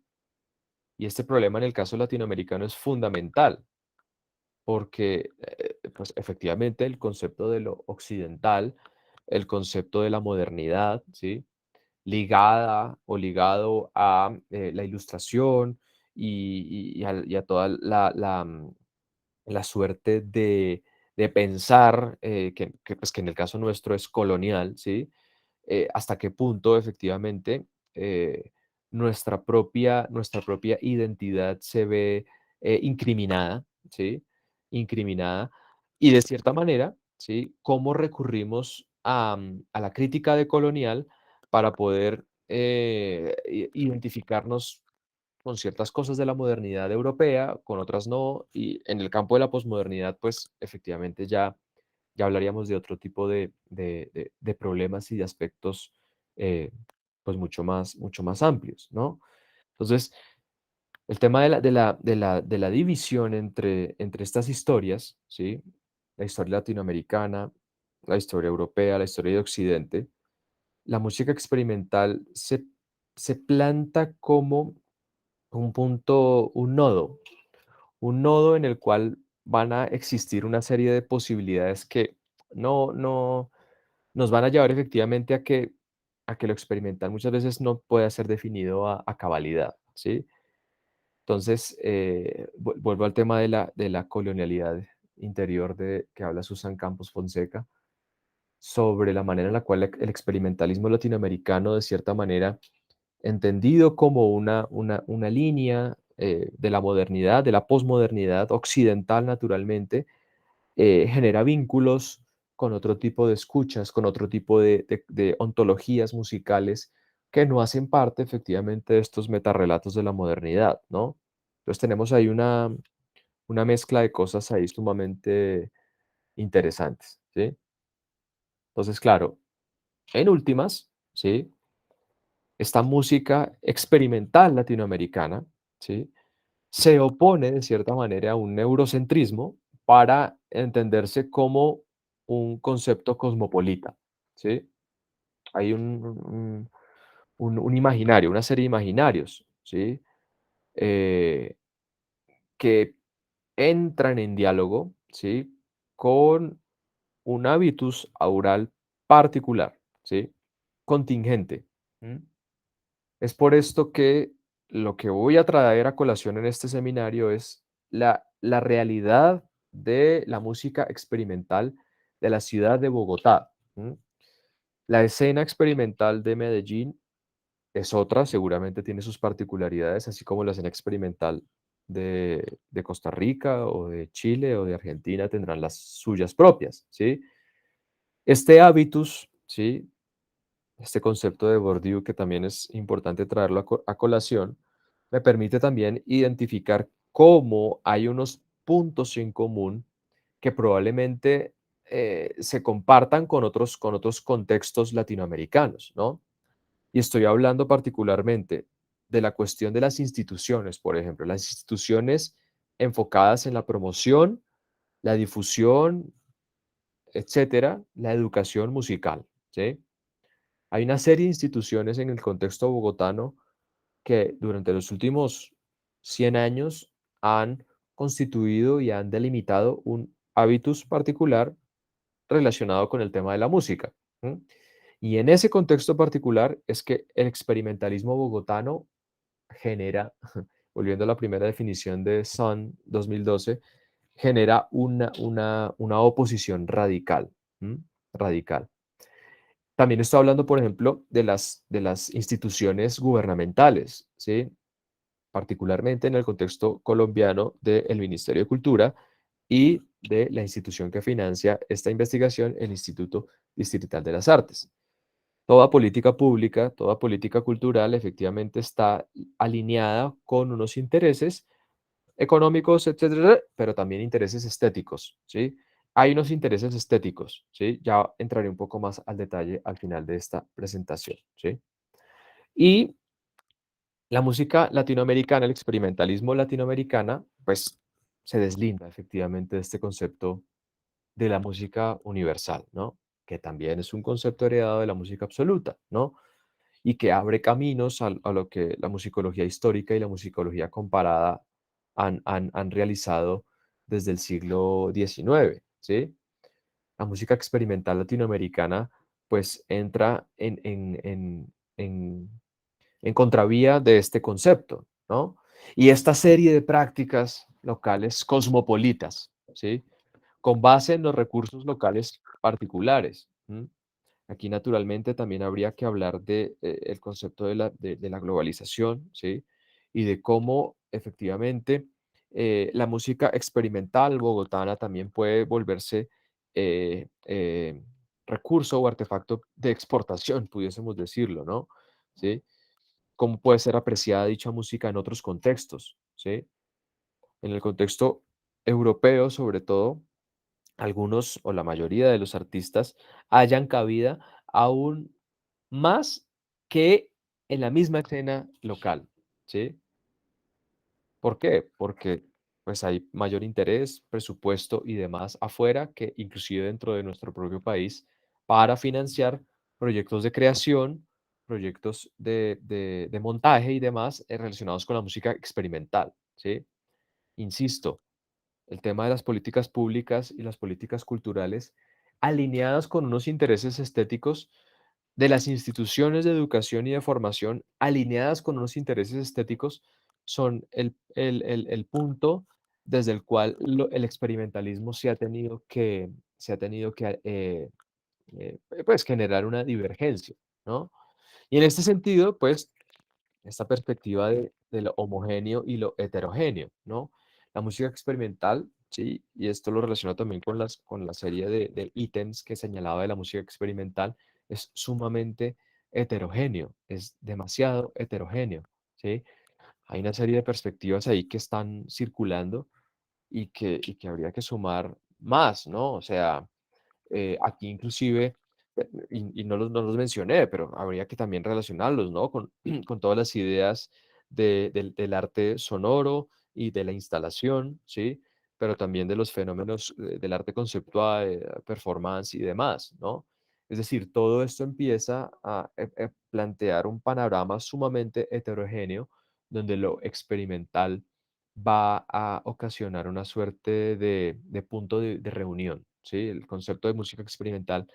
Y este problema en el caso latinoamericano es fundamental porque, pues efectivamente el concepto de lo occidental, el concepto de la modernidad, ¿sí? ligada o ligado a la ilustración y a toda la suerte de pensar, pues, que en el caso nuestro es colonial, ¿sí? Hasta qué punto efectivamente eh, nuestra propia identidad se ve incriminada, ¿sí? Incriminada. Y de cierta manera, ¿sí? Cómo recurrimos a la crítica de colonial para poder identificarnos con ciertas cosas de la modernidad europea, con otras no, y en el campo de la posmodernidad, pues efectivamente ya hablaríamos de otro tipo de problemas y de aspectos, pues mucho más amplios, ¿no? Entonces, el tema de la división entre estas historias, ¿sí? La historia latinoamericana, la historia europea, la historia de Occidente, la música experimental se planta como un punto, un nodo en el cual van a existir una serie de posibilidades que no nos van a llevar efectivamente a que lo experimental muchas veces no pueda ser definido a cabalidad, ¿sí? Entonces, vuelvo al tema de la colonialidad interior que habla Susan Campos Fonseca, sobre la manera en la cual el experimentalismo latinoamericano, de cierta manera, entendido como una línea de la modernidad, de la posmodernidad occidental naturalmente, genera vínculos con otro tipo de escuchas, con otro tipo de ontologías musicales que no hacen parte efectivamente de estos metarrelatos de la modernidad, ¿no? Entonces tenemos ahí una mezcla de cosas ahí sumamente interesantes, ¿sí? Entonces, claro, en últimas, ¿sí? Esta música experimental latinoamericana, ¿sí? Se opone de cierta manera a un neurocentrismo para entenderse como un concepto cosmopolita, ¿sí? Hay un imaginario, una serie de imaginarios, ¿sí? Eh, que entran en diálogo, ¿sí? Con un hábitus aural particular, ¿sí? Contingente. ¿M? Es por esto que lo que voy a traer a colación en este seminario es la realidad de la música experimental de la ciudad de Bogotá. ¿M? La escena experimental de Medellín es otra, seguramente tiene sus particularidades, así como la escena experimental de Costa Rica o de Chile o de Argentina tendrán las suyas propias, ¿sí? Este hábitus, ¿sí? Este concepto de Bourdieu, que también es importante traerlo a colación, me permite también identificar cómo hay unos puntos en común que probablemente se compartan con otros contextos latinoamericanos, ¿no? Y estoy hablando particularmente de la cuestión de las instituciones, por ejemplo, las instituciones enfocadas en la promoción, la difusión, etcétera, la educación musical, ¿sí? Hay una serie de instituciones en el contexto bogotano que durante los últimos 100 años han constituido y han delimitado un hábitus particular relacionado con el tema de la música. ¿M? Y en ese contexto particular es que el experimentalismo bogotano genera, volviendo a la primera definición de Sun 2012, genera una oposición radical. ¿M? Radical. También estoy hablando, por ejemplo, de las instituciones gubernamentales, ¿sí? Particularmente en el contexto colombiano del Ministerio de Cultura y de la institución que financia esta investigación, el Instituto Distrital de las Artes. Toda política pública, toda política cultural efectivamente está alineada con unos intereses económicos, etcétera, pero también intereses estéticos, ¿sí? Hay unos intereses estéticos, ¿sí? Ya entraré un poco más al detalle al final de esta presentación, ¿sí? Y la música latinoamericana, el experimentalismo latinoamericana, pues se deslinda efectivamente de este concepto de la música universal, ¿no? Que también es un concepto heredado de la música absoluta, ¿no? Y que abre caminos a lo que la musicología histórica y la musicología comparada han realizado desde el siglo XIX, ¿sí? La música experimental latinoamericana, pues entra en en contravía de este concepto, ¿no? Y esta serie de prácticas locales cosmopolitas, ¿sí? Con base en los recursos locales particulares. Aquí, naturalmente, también habría que hablar de, el concepto de la globalización, ¿sí? Y de cómo, efectivamente, la música experimental bogotana también puede volverse, recurso o artefacto de exportación, pudiésemos decirlo, ¿no? ¿Sí? Cómo puede ser apreciada dicha música en otros contextos, ¿sí? En el contexto europeo, sobre todo, algunos o la mayoría de los artistas hallan cabida aún más que en la misma escena local, ¿sí? ¿Por qué? Porque, pues, hay mayor interés, presupuesto y demás afuera que inclusive dentro de nuestro propio país para financiar proyectos de creación, proyectos de montaje y demás, relacionados con la música experimental, ¿sí? Insisto, el tema de las políticas públicas y las políticas culturales alineadas con unos intereses estéticos de las instituciones de educación y de formación, alineadas con unos intereses estéticos, son el punto desde el cual el experimentalismo se ha tenido que pues, generar una divergencia, ¿no? Y en este sentido, pues, esta perspectiva de lo homogéneo y lo heterogéneo, ¿no? La música experimental, sí, y esto lo relaciono también con la serie de ítems que señalaba de la música experimental, es sumamente heterogéneo, es demasiado heterogéneo, ¿sí? Hay una serie de perspectivas ahí que están circulando y que habría que sumar más, ¿no? O sea, aquí inclusive, y no los mencioné, pero habría que también relacionarlos, ¿no? Con, con todas las ideas del arte sonoro y de la instalación, ¿sí? Pero también de los fenómenos del arte conceptual, performance y demás, ¿no? Es decir, todo esto empieza a plantear un panorama sumamente heterogéneo donde lo experimental va a ocasionar una suerte de punto de reunión, ¿sí? El concepto de música experimental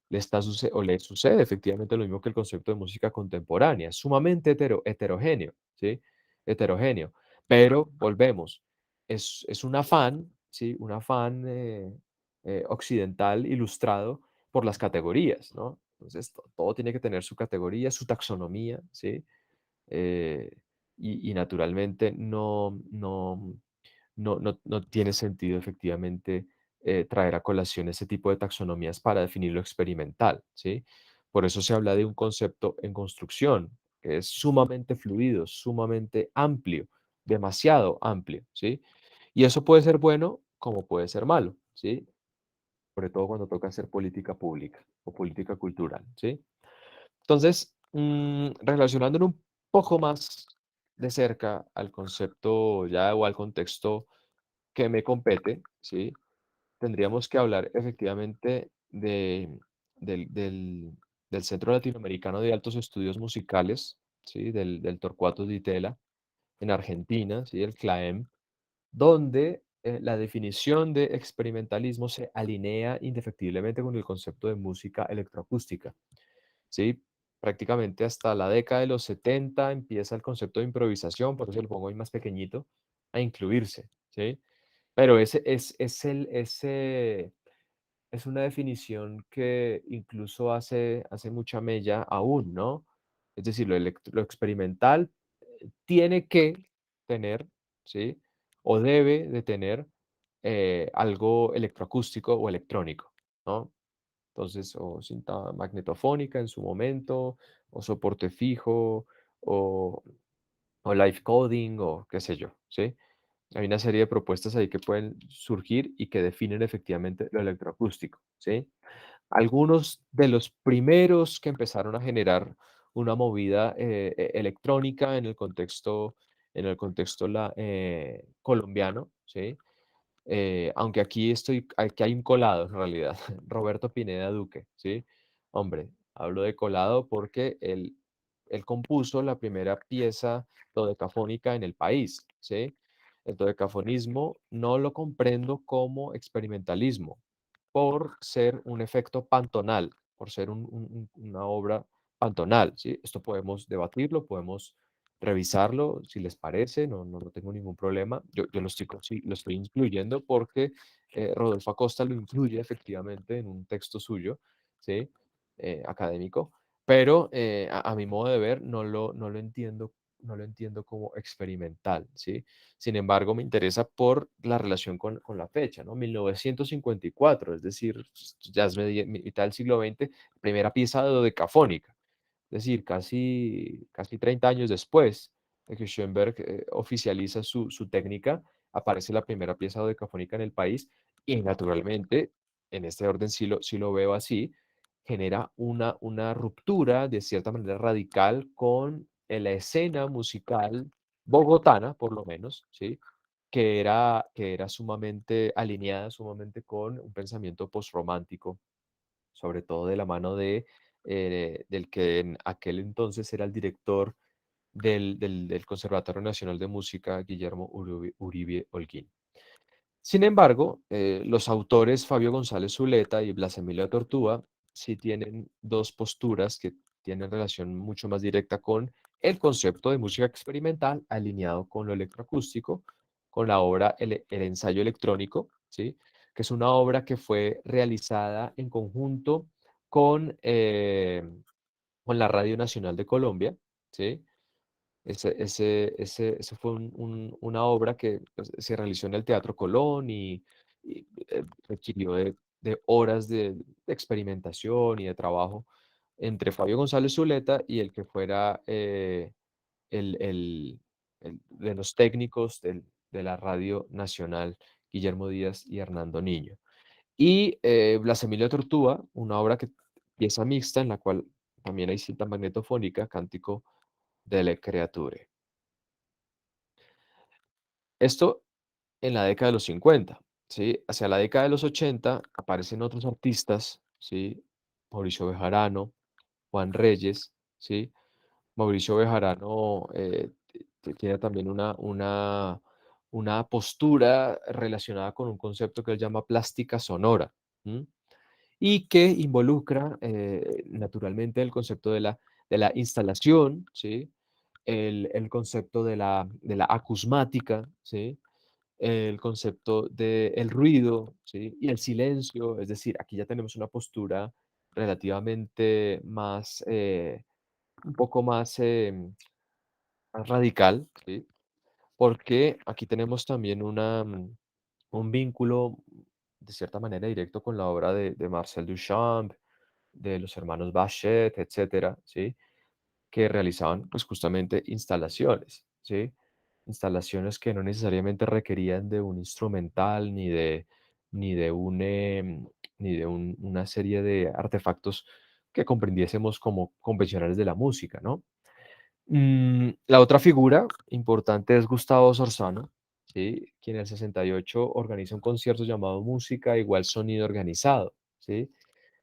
le sucede efectivamente lo mismo que el concepto de música contemporánea, es sumamente heterogéneo, ¿sí? Heterogéneo. Pero volvemos, es un afán, ¿sí? Un afán occidental ilustrado por las categorías, ¿no? Entonces, todo tiene que tener su categoría, su taxonomía, ¿sí? eh, y naturalmente no tiene sentido efectivamente traer a colación ese tipo de taxonomías para definir lo experimental, ¿sí? Por eso se habla de un concepto en construcción, que es sumamente fluido, sumamente amplio, demasiado amplio, ¿sí? Y eso puede ser bueno como puede ser malo, ¿sí? Sobre todo cuando toca hacer política pública o política cultural, ¿sí? Entonces, relacionándolo un poco más de cerca al concepto ya o al contexto que me compete, ¿sí? Tendríamos que hablar efectivamente del Centro Latinoamericano de Altos Estudios Musicales, ¿sí? Del Torcuato Di Tella en Argentina, ¿sí? El CLAEM, donde la definición de experimentalismo se alinea indefectiblemente con el concepto de música electroacústica. ¿Sí? Prácticamente hasta la década de los 70 empieza el concepto de improvisación, por eso lo pongo ahí más pequeñito, a incluirse, ¿sí? Pero es una definición que incluso hace mucha mella aún, ¿no? Es decir, lo experimental tiene que tener, ¿sí? O debe de tener algo electroacústico o electrónico, ¿no? Entonces, o cinta magnetofónica en su momento, o soporte fijo, o, o live coding, o qué sé yo, ¿sí? Hay una serie de propuestas ahí que pueden surgir y que definen efectivamente lo electroacústico, ¿sí? Algunos de los primeros que empezaron a generar una movida electrónica en el contexto colombiano, ¿sí? Aunque aquí hay un colado en realidad, Roberto Pineda Duque, ¿sí? Hombre, hablo de colado porque él compuso la primera pieza dodecafónica en el país, ¿sí? El dodecafonismo no lo comprendo como experimentalismo, por ser un efecto pantonal, por ser una obra cantonal, ¿sí? Esto podemos debatirlo, podemos revisarlo, si les parece, no tengo ningún problema. Yo lo estoy incluyendo porque Rodolfo Acosta lo incluye efectivamente en un texto suyo, ¿sí? Académico, pero a mi modo de ver no lo entiendo como experimental, ¿sí? Sin embargo, me interesa por la relación con la fecha, ¿no? 1954, es decir, ya es mitad del siglo XX, primera pieza dodecafónica, es decir, casi 30 años después de que Schoenberg oficializa su técnica, aparece la primera pieza dodecafónica en el país y naturalmente, en este orden sí lo veo así, genera una ruptura de cierta manera radical con la escena musical bogotana, por lo menos, ¿sí? Que era sumamente alineada, sumamente con un pensamiento posromántico, sobre todo de la mano del que en aquel entonces era el director del Conservatorio Nacional de Música, Guillermo Uribe Holguín. Sin embargo, los autores Fabio González Zuleta y Blas Emilio Tortúa sí tienen dos posturas que tienen relación mucho más directa con el concepto de música experimental alineado con lo electroacústico, con la obra El ensayo electrónico, ¿sí? Que es una obra que fue realizada en conjunto con, con la Radio Nacional de Colombia, ¿sí? Ese fue una obra que pues, se realizó en el Teatro Colón y requirió de horas de experimentación y de trabajo entre Fabio González Zuleta y el que fuera el, el- de los técnicos de la Radio Nacional, Guillermo Díaz y Hernando Niño. Y Blas Emilio Tortúa, una obra pieza mixta en la cual también hay cinta magnetofónica, Cántico delle Creature. Esto en la década de los 50, ¿sí? Hacia la década de los 80 aparecen otros artistas, ¿sí? Mauricio Bejarano, Juan Reyes, ¿sí? Mauricio Bejarano tiene también una postura relacionada con un concepto que él llama plástica sonora, ¿m? Y que involucra naturalmente el concepto de la instalación, ¿sí? El concepto de la acusmática, ¿sí? El concepto del ruido, ¿sí? Y el silencio, es decir, aquí ya tenemos una postura relativamente más, un poco más, más radical, ¿sí? Porque aquí tenemos también un vínculo de cierta manera directo con la obra de Marcel Duchamp, de los hermanos Bachet, etcétera, ¿sí? Que realizaban pues justamente instalaciones, ¿sí? Instalaciones que no necesariamente requerían de un instrumental ni de una serie de artefactos que comprendiésemos como convencionales de la música, ¿no? La otra figura importante es Gustavo Zorzano, ¿sí? Quien en el 68 organiza un concierto llamado Música igual sonido organizado, ¿sí?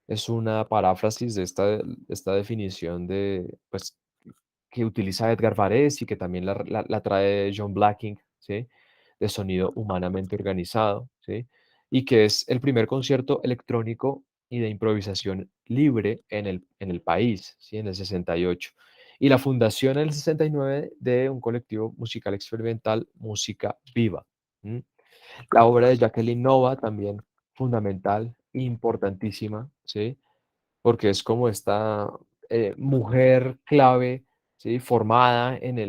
Es una paráfrasis de esta definición pues, que utiliza Edgar Varese y que también la trae John Blacking, ¿sí? De sonido humanamente organizado, ¿sí? Y que es el primer concierto electrónico y de improvisación libre en el país, ¿sí? En el 68. Y la fundación en el 69 de un colectivo musical experimental, Música Viva. ¿M? La obra de Jacqueline Nova también fundamental, importantísima, ¿sí? Porque es como esta mujer clave, ¿sí? Formada en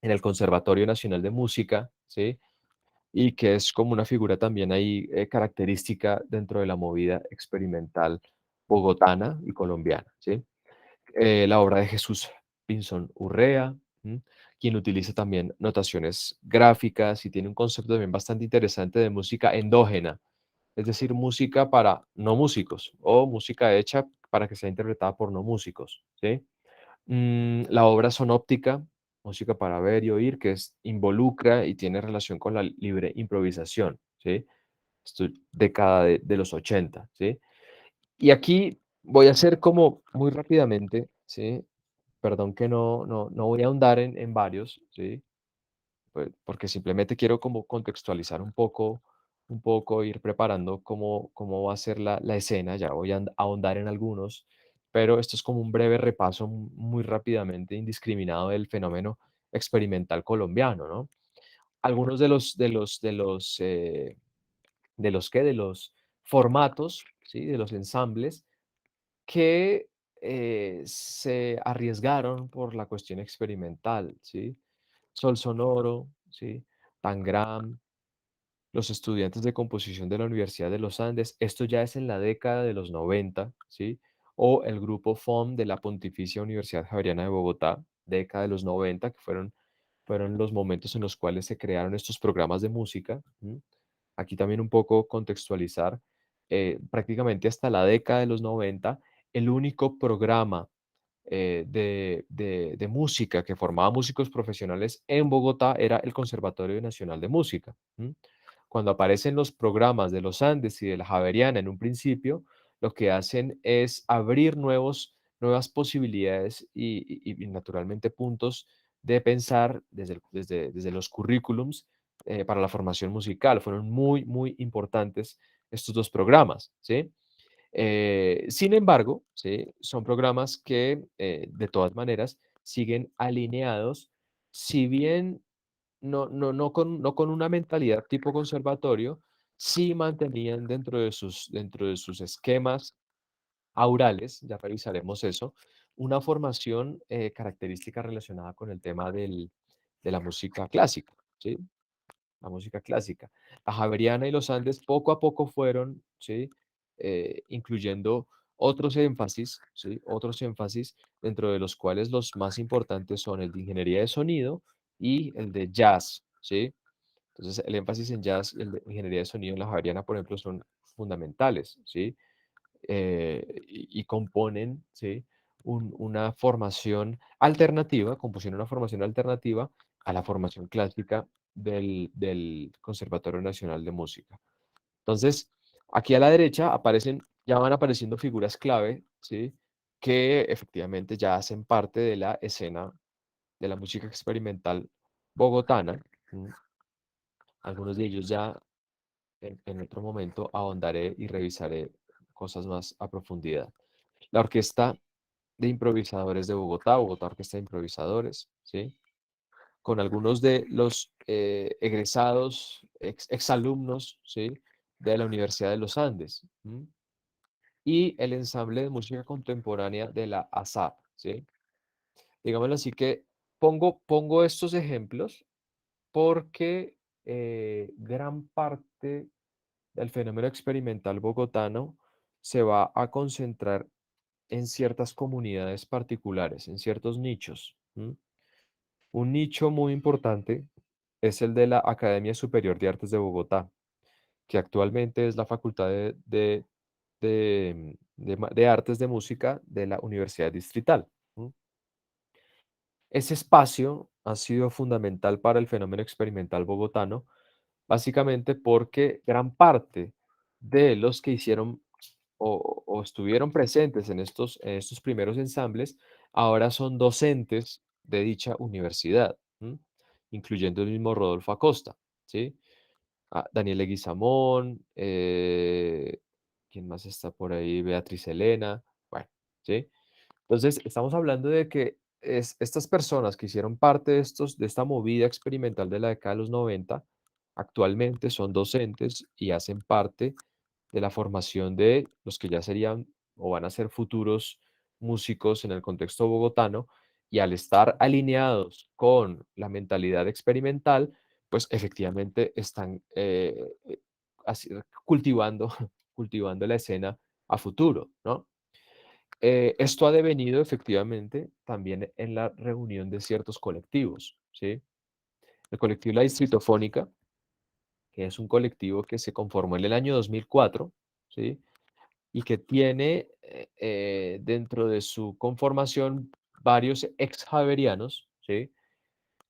el Conservatorio Nacional de Música, ¿sí? Y que es como una figura también ahí característica dentro de la movida experimental bogotana y colombiana, ¿sí? La obra de Jesús Pinzón Urrea, ¿m? Quien utiliza también notaciones gráficas y tiene un concepto también bastante interesante de música endógena, es decir, música para no músicos o música hecha para que sea interpretada por no músicos, ¿sí? La obra sonóptica, música para ver y oír, que involucra y tiene relación con la libre improvisación, ¿sí? Esto es década de los 80, ¿sí? Y aquí voy a hacer como muy rápidamente, ¿sí? Perdón que no voy a ahondar en varios, ¿sí? Pues, porque simplemente quiero como contextualizar un poco, ir preparando cómo va a ser la escena, ya voy a ahondar en algunos, pero esto es como un breve repaso muy rápidamente, indiscriminado del fenómeno experimental colombiano, ¿no? Algunos de los formatos, ¿sí? De los ensambles que se arriesgaron por la cuestión experimental, ¿sí? Sol Sonoro, ¿sí? Tangram, los estudiantes de composición de la Universidad de los Andes, esto ya es en la década de los 90, ¿sí? O el grupo FOM de la Pontificia Universidad Javeriana de Bogotá, década de los 90, que fueron los momentos en los cuales se crearon estos programas de música. ¿M? Aquí también un poco contextualizar, prácticamente hasta la década de los 90, el único programa de música que formaba músicos profesionales en Bogotá era el Conservatorio Nacional de Música. ¿M? Cuando aparecen los programas de los Andes y de la Javeriana en un principio, lo que hacen es abrir nuevas posibilidades y naturalmente puntos de pensar desde los currículums para la formación musical. Fueron muy, muy importantes estos dos programas, ¿sí? Sin embargo, ¿sí? Son programas que de todas maneras siguen alineados, si bien no con una mentalidad tipo conservatorio, sí mantenían dentro de sus esquemas aurales, ya revisaremos eso, una formación característica relacionada con el tema de la música clásica, ¿sí? La música clásica. La Javeriana y los Andes poco a poco fueron, ¿sí? Incluyendo otros énfasis, dentro de los cuales los más importantes son el de ingeniería de sonido y el de jazz, ¿sí? Entonces, el énfasis en jazz y el de ingeniería de sonido en la Javeriana, por ejemplo, son fundamentales, ¿sí? Y componen, ¿sí? Una formación alternativa, compusieron una formación alternativa a la formación clásica del Conservatorio Nacional de Música. Entonces, aquí a la derecha ya van apareciendo figuras clave, ¿sí? Que efectivamente ya hacen parte de la escena de la música experimental bogotana. ¿M? Algunos de ellos ya en otro momento ahondaré y revisaré cosas más a profundidad. La Orquesta de Improvisadores de Bogotá, Bogotá Orquesta de Improvisadores, ¿sí? Con algunos de los egresados, exalumnos, ¿sí? De la Universidad de los Andes. ¿M? Y el ensamble de música contemporánea de la ASAP, ¿sí? Digámoslo así que pongo estos ejemplos porque gran parte del fenómeno experimental bogotano se va a concentrar en ciertas comunidades particulares, en ciertos nichos. ¿M? Un nicho muy importante es el de la Academia Superior de Artes de Bogotá, que actualmente es la Facultad de Artes de Música de la Universidad Distrital. ¿M? Ese espacio ha sido fundamental para el fenómeno experimental bogotano, básicamente porque gran parte de los que hicieron o estuvieron presentes en estos primeros ensambles, ahora son docentes de dicha universidad, ¿m? Incluyendo el mismo Rodolfo Acosta, ¿sí? Daniel Leguizamón, ¿quién más está por ahí? Beatriz Elena, bueno, ¿sí? Entonces, estamos hablando de que estas personas que hicieron parte de esta movida experimental de la década de los 90, actualmente son docentes y hacen parte de la formación de los que ya serían o van a ser futuros músicos en el contexto bogotano, y al estar alineados con la mentalidad experimental, pues efectivamente están así- cultivando, cultivando la escena a futuro, ¿no? Esto ha devenido efectivamente también en la reunión de ciertos colectivos, ¿sí? El colectivo La Distritofónica, que es un colectivo que se conformó en el año 2004, ¿sí? Y que tiene dentro de su conformación varios ex javerianos, ¿sí?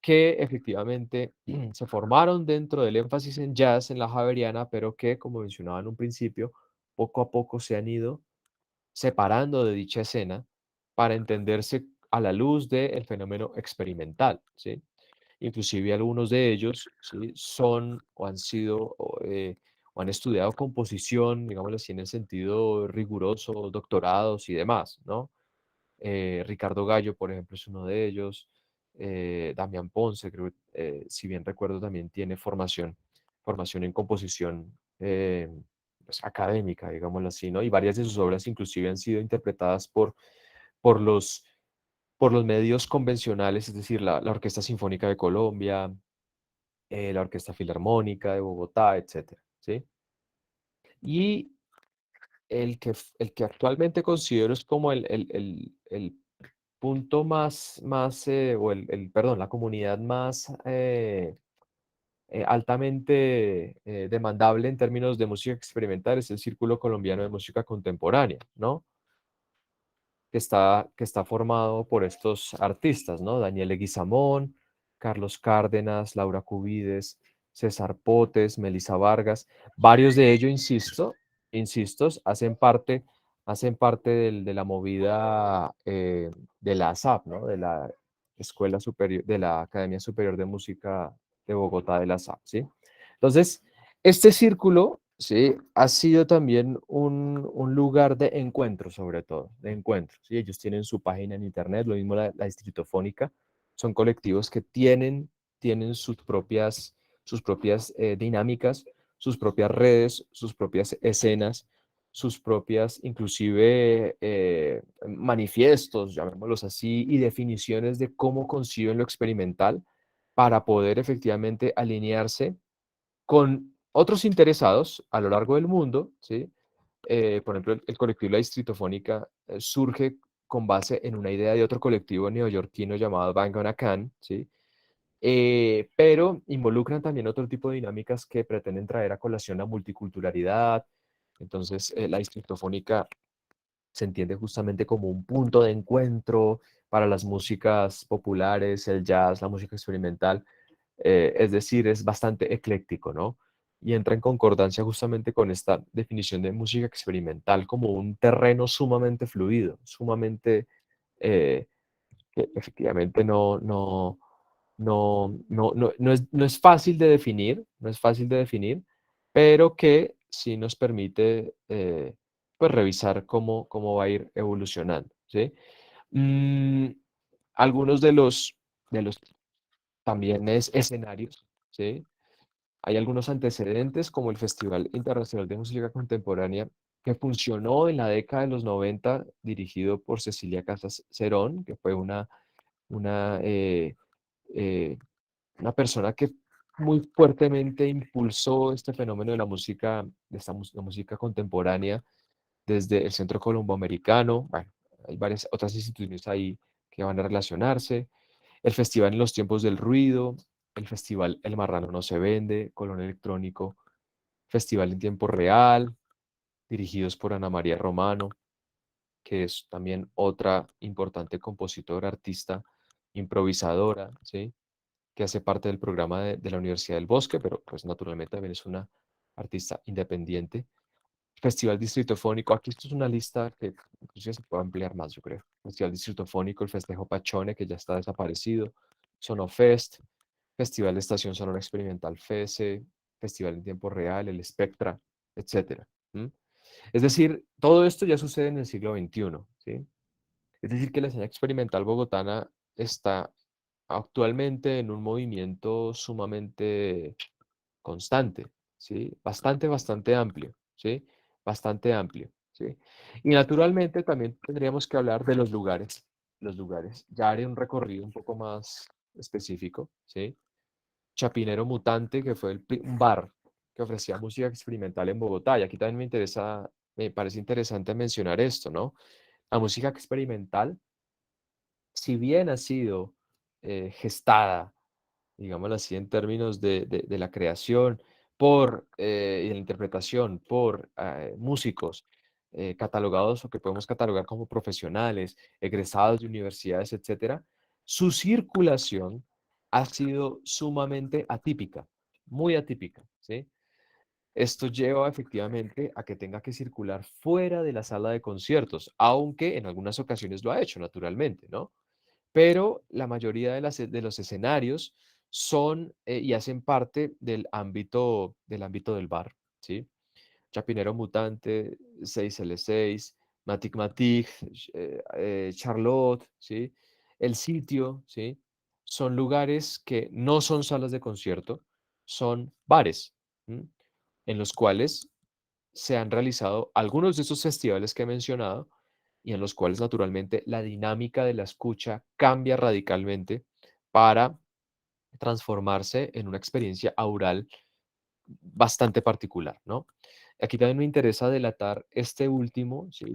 Que efectivamente se formaron dentro del énfasis en jazz en la javeriana, pero que, como mencionaba en un principio, poco a poco se han ido separando de dicha escena para entenderse a la luz del fenómeno experimental, ¿sí? Inclusive algunos de ellos, ¿sí? Son o han sido o han estudiado composición, digámoslo así, en el sentido riguroso, doctorados y demás, ¿no? Ricardo Gallo, por ejemplo, es uno de ellos. Damián Ponce, creo, si bien recuerdo, también tiene formación en composición pues, académica, digámoslo así, ¿no? Y varias de sus obras inclusive han sido interpretadas por los, por los medios convencionales, es decir, la Orquesta Sinfónica de Colombia, la Orquesta Filarmónica de Bogotá, etcétera, ¿sí? Y el que actualmente considero es como el punto perdón, la comunidad más altamente demandable en términos de música experimental es el Círculo Colombiano de Música Contemporánea, ¿no? Que está formado por estos artistas, ¿no? Daniel Leguizamón, Carlos Cárdenas, Laura Cubides, César Potes, Melissa Vargas, varios de ellos, insisto, hacen parte de la movida de la ASAP, ¿no? De la Escuela Superior, de la Academia Superior de Música de Bogotá, de la ASAP, ¿sí? Entonces, este círculo, sí, ha sido también un lugar de encuentro, sobre todo, de encuentro, ¿sí? Ellos tienen su página en internet, lo mismo la Distritofónica, son colectivos que tienen sus propias dinámicas, sus propias redes, sus propias escenas, sus propias, inclusive, manifiestos, llamémoslos así, y definiciones de cómo conciben lo experimental para poder efectivamente alinearse con otros interesados a lo largo del mundo, ¿sí? Por ejemplo, el colectivo La Distritofónica surge con base en una idea de otro colectivo neoyorquino llamado Bang on a Can, ¿sí? Pero involucran también otro tipo de dinámicas que pretenden traer a colación la multiculturalidad. Entonces, la Distritofónica se entiende justamente como un punto de encuentro para las músicas populares, el jazz, la música experimental, es decir, es bastante ecléctico, ¿no? Y entra en concordancia justamente con esta definición de música experimental como un terreno sumamente fluido, sumamente eh, que efectivamente no es fácil de definir, no es fácil de definir, pero que sí nos permite pues revisar cómo va a ir evolucionando, ¿sí? Mm, algunos de los también escenarios, ¿sí? Hay algunos antecedentes, como el Festival Internacional de Música Contemporánea, que funcionó en la década de los 90, dirigido por Cecilia Casas Cerón, que fue una, eh, eh, una persona que muy fuertemente impulsó este fenómeno de la música contemporánea desde el Centro Colomboamericano. Bueno, hay varias otras instituciones ahí que van a relacionarse. El Festival en los Tiempos del Ruido, el Festival El Marrano no se vende, Colón Electrónico, Festival en Tiempo Real, dirigidos por Ana María Romano, que es también otra importante compositora, artista, improvisadora, ¿sí? Que hace parte del programa de la Universidad del Bosque, pero pues naturalmente también es una artista independiente. Festival Distritofónico, aquí esto es una lista que inclusive se puede ampliar más, yo creo. Festival Distritofónico, el Festejo Pachone, que ya está desaparecido, Sonofest, Festival de Estación Sonora Experimental FESE, Festival en Tiempo Real, el Spectra, etcétera. ¿M? Es decir, todo esto ya sucede en el siglo XXI, ¿sí? Es decir, que la escena experimental bogotana está actualmente en un movimiento sumamente constante, ¿sí? Bastante amplio, ¿sí? Bastante amplio, ¿sí? Y naturalmente también tendríamos que hablar de los lugares. Los lugares. Ya haré un recorrido un poco más específico, ¿sí? Chapinero Mutante, que fue un bar que ofrecía música experimental en Bogotá. Y aquí también me parece interesante mencionar esto, ¿no? La música experimental, si bien ha sido gestada, digámoslo así, en términos de la creación y de la interpretación por músicos catalogados o que podemos catalogar como profesionales, egresados de universidades, etcétera, su circulación ha sido sumamente atípica, muy atípica, ¿sí? Esto lleva efectivamente a que tenga que circular fuera de la sala de conciertos, aunque en algunas ocasiones lo ha hecho, naturalmente, ¿no? Pero la mayoría de los escenarios son y hacen parte del ámbito del bar, ¿sí? Chapinero Mutante, 6L6, Matic, Charlotte, ¿sí? El Sitio, ¿sí? Son lugares que no son salas de concierto, son bares, ¿m? En los cuales se han realizado algunos de esos festivales que he mencionado y en los cuales naturalmente la dinámica de la escucha cambia radicalmente para transformarse en una experiencia aural bastante particular, ¿no? Aquí también me interesa delatar este último, sí,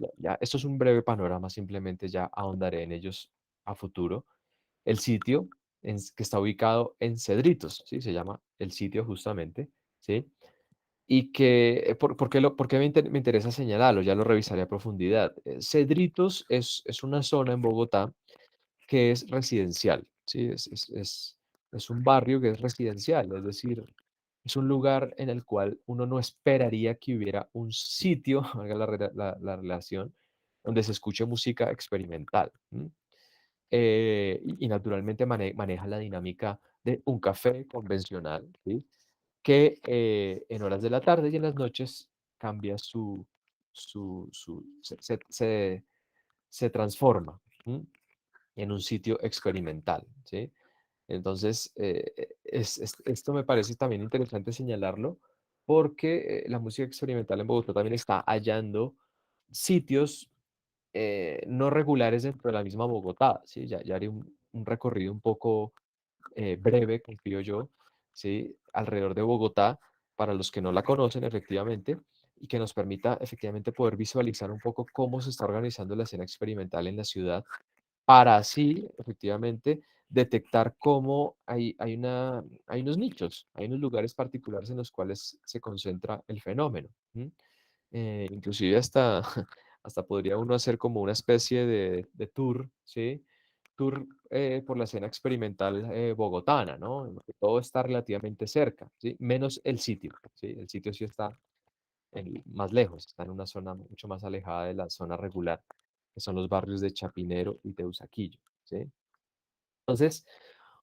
esto es un breve panorama, simplemente ya ahondaré en ellos a futuro. El sitio que está ubicado en Cedritos, ¿sí? Se llama el sitio justamente, ¿sí? Y que, ¿por qué me interesa señalarlo? Ya lo revisaré a profundidad. Cedritos es una zona en Bogotá que es residencial, ¿sí? Es un barrio que es residencial, es decir, es un lugar en el cual uno no esperaría que hubiera un sitio, valga la relación, donde se escuche música experimental. ¿M? Y naturalmente maneja la dinámica de un café convencional, ¿sí? Que en horas de la tarde y en las noches cambia se transforma, ¿m? En un sitio experimental, ¿sí? Entonces, esto me parece también interesante señalarlo porque la música experimental en Bogotá también está hallando sitios no regulares dentro de la misma Bogotá, ¿sí? Ya haré un recorrido un poco breve, confío yo, ¿sí? Alrededor de Bogotá, para los que no la conocen efectivamente, y que nos permita efectivamente poder visualizar un poco cómo se está organizando la escena experimental en la ciudad para así, efectivamente, detectar cómo hay unos nichos, hay unos lugares particulares en los cuales se concentra el fenómeno. ¿M? Inclusive hasta, hasta podría uno hacer como una especie de tour, ¿sí? Tour por la escena experimental bogotana, ¿no? En lo que todo está relativamente cerca, ¿sí? Menos el sitio, ¿sí? El sitio sí está más lejos, está en una zona mucho más alejada de la zona regular, que son los barrios de Chapinero y Teusaquillo, ¿sí? Entonces,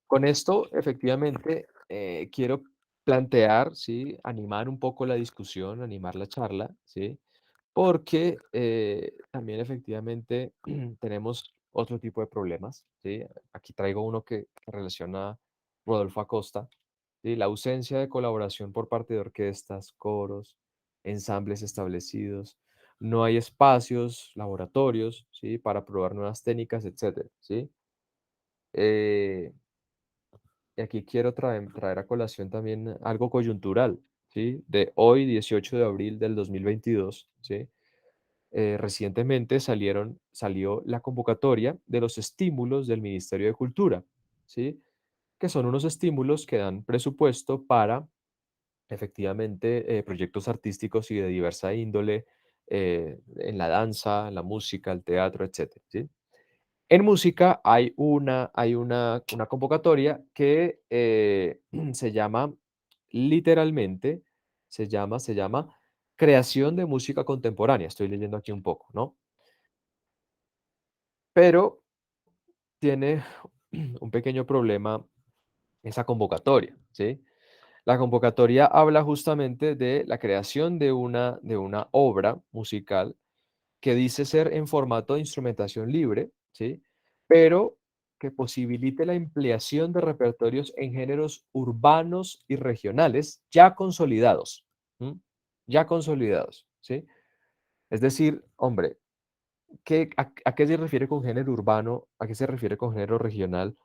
con esto, efectivamente, quiero plantear, ¿sí? Animar un poco la discusión, animar la charla, ¿sí? Porque también efectivamente tenemos otro tipo de problemas, ¿sí? Aquí traigo uno que relaciona Rodolfo Acosta, ¿sí? La ausencia de colaboración por parte de orquestas, coros, ensambles establecidos. No hay espacios, laboratorios, ¿sí? Para probar nuevas técnicas, etcétera, ¿sí? Eh, y aquí quiero traer a colación también algo coyuntural, ¿sí? De hoy, 18 de abril del 2022, ¿sí? Recientemente salió la convocatoria de los estímulos del Ministerio de Cultura, ¿sí? Que son unos estímulos que dan presupuesto para, efectivamente, proyectos artísticos y de diversa índole, en la danza, la música, el teatro, etcétera, ¿sí? En música hay una convocatoria que se llama, literalmente, se llama Creación de Música Contemporánea. Estoy leyendo aquí un poco, ¿no? Pero tiene un pequeño problema esa convocatoria, ¿sí? La convocatoria habla justamente de la creación de una obra musical que dice ser en formato de instrumentación libre, ¿sí? Pero que posibilite la ampliación de repertorios en géneros urbanos y regionales ya consolidados, ¿m? Ya consolidados, ¿sí? Es decir, hombre, a qué se refiere con género urbano? ¿A qué se refiere con género regional?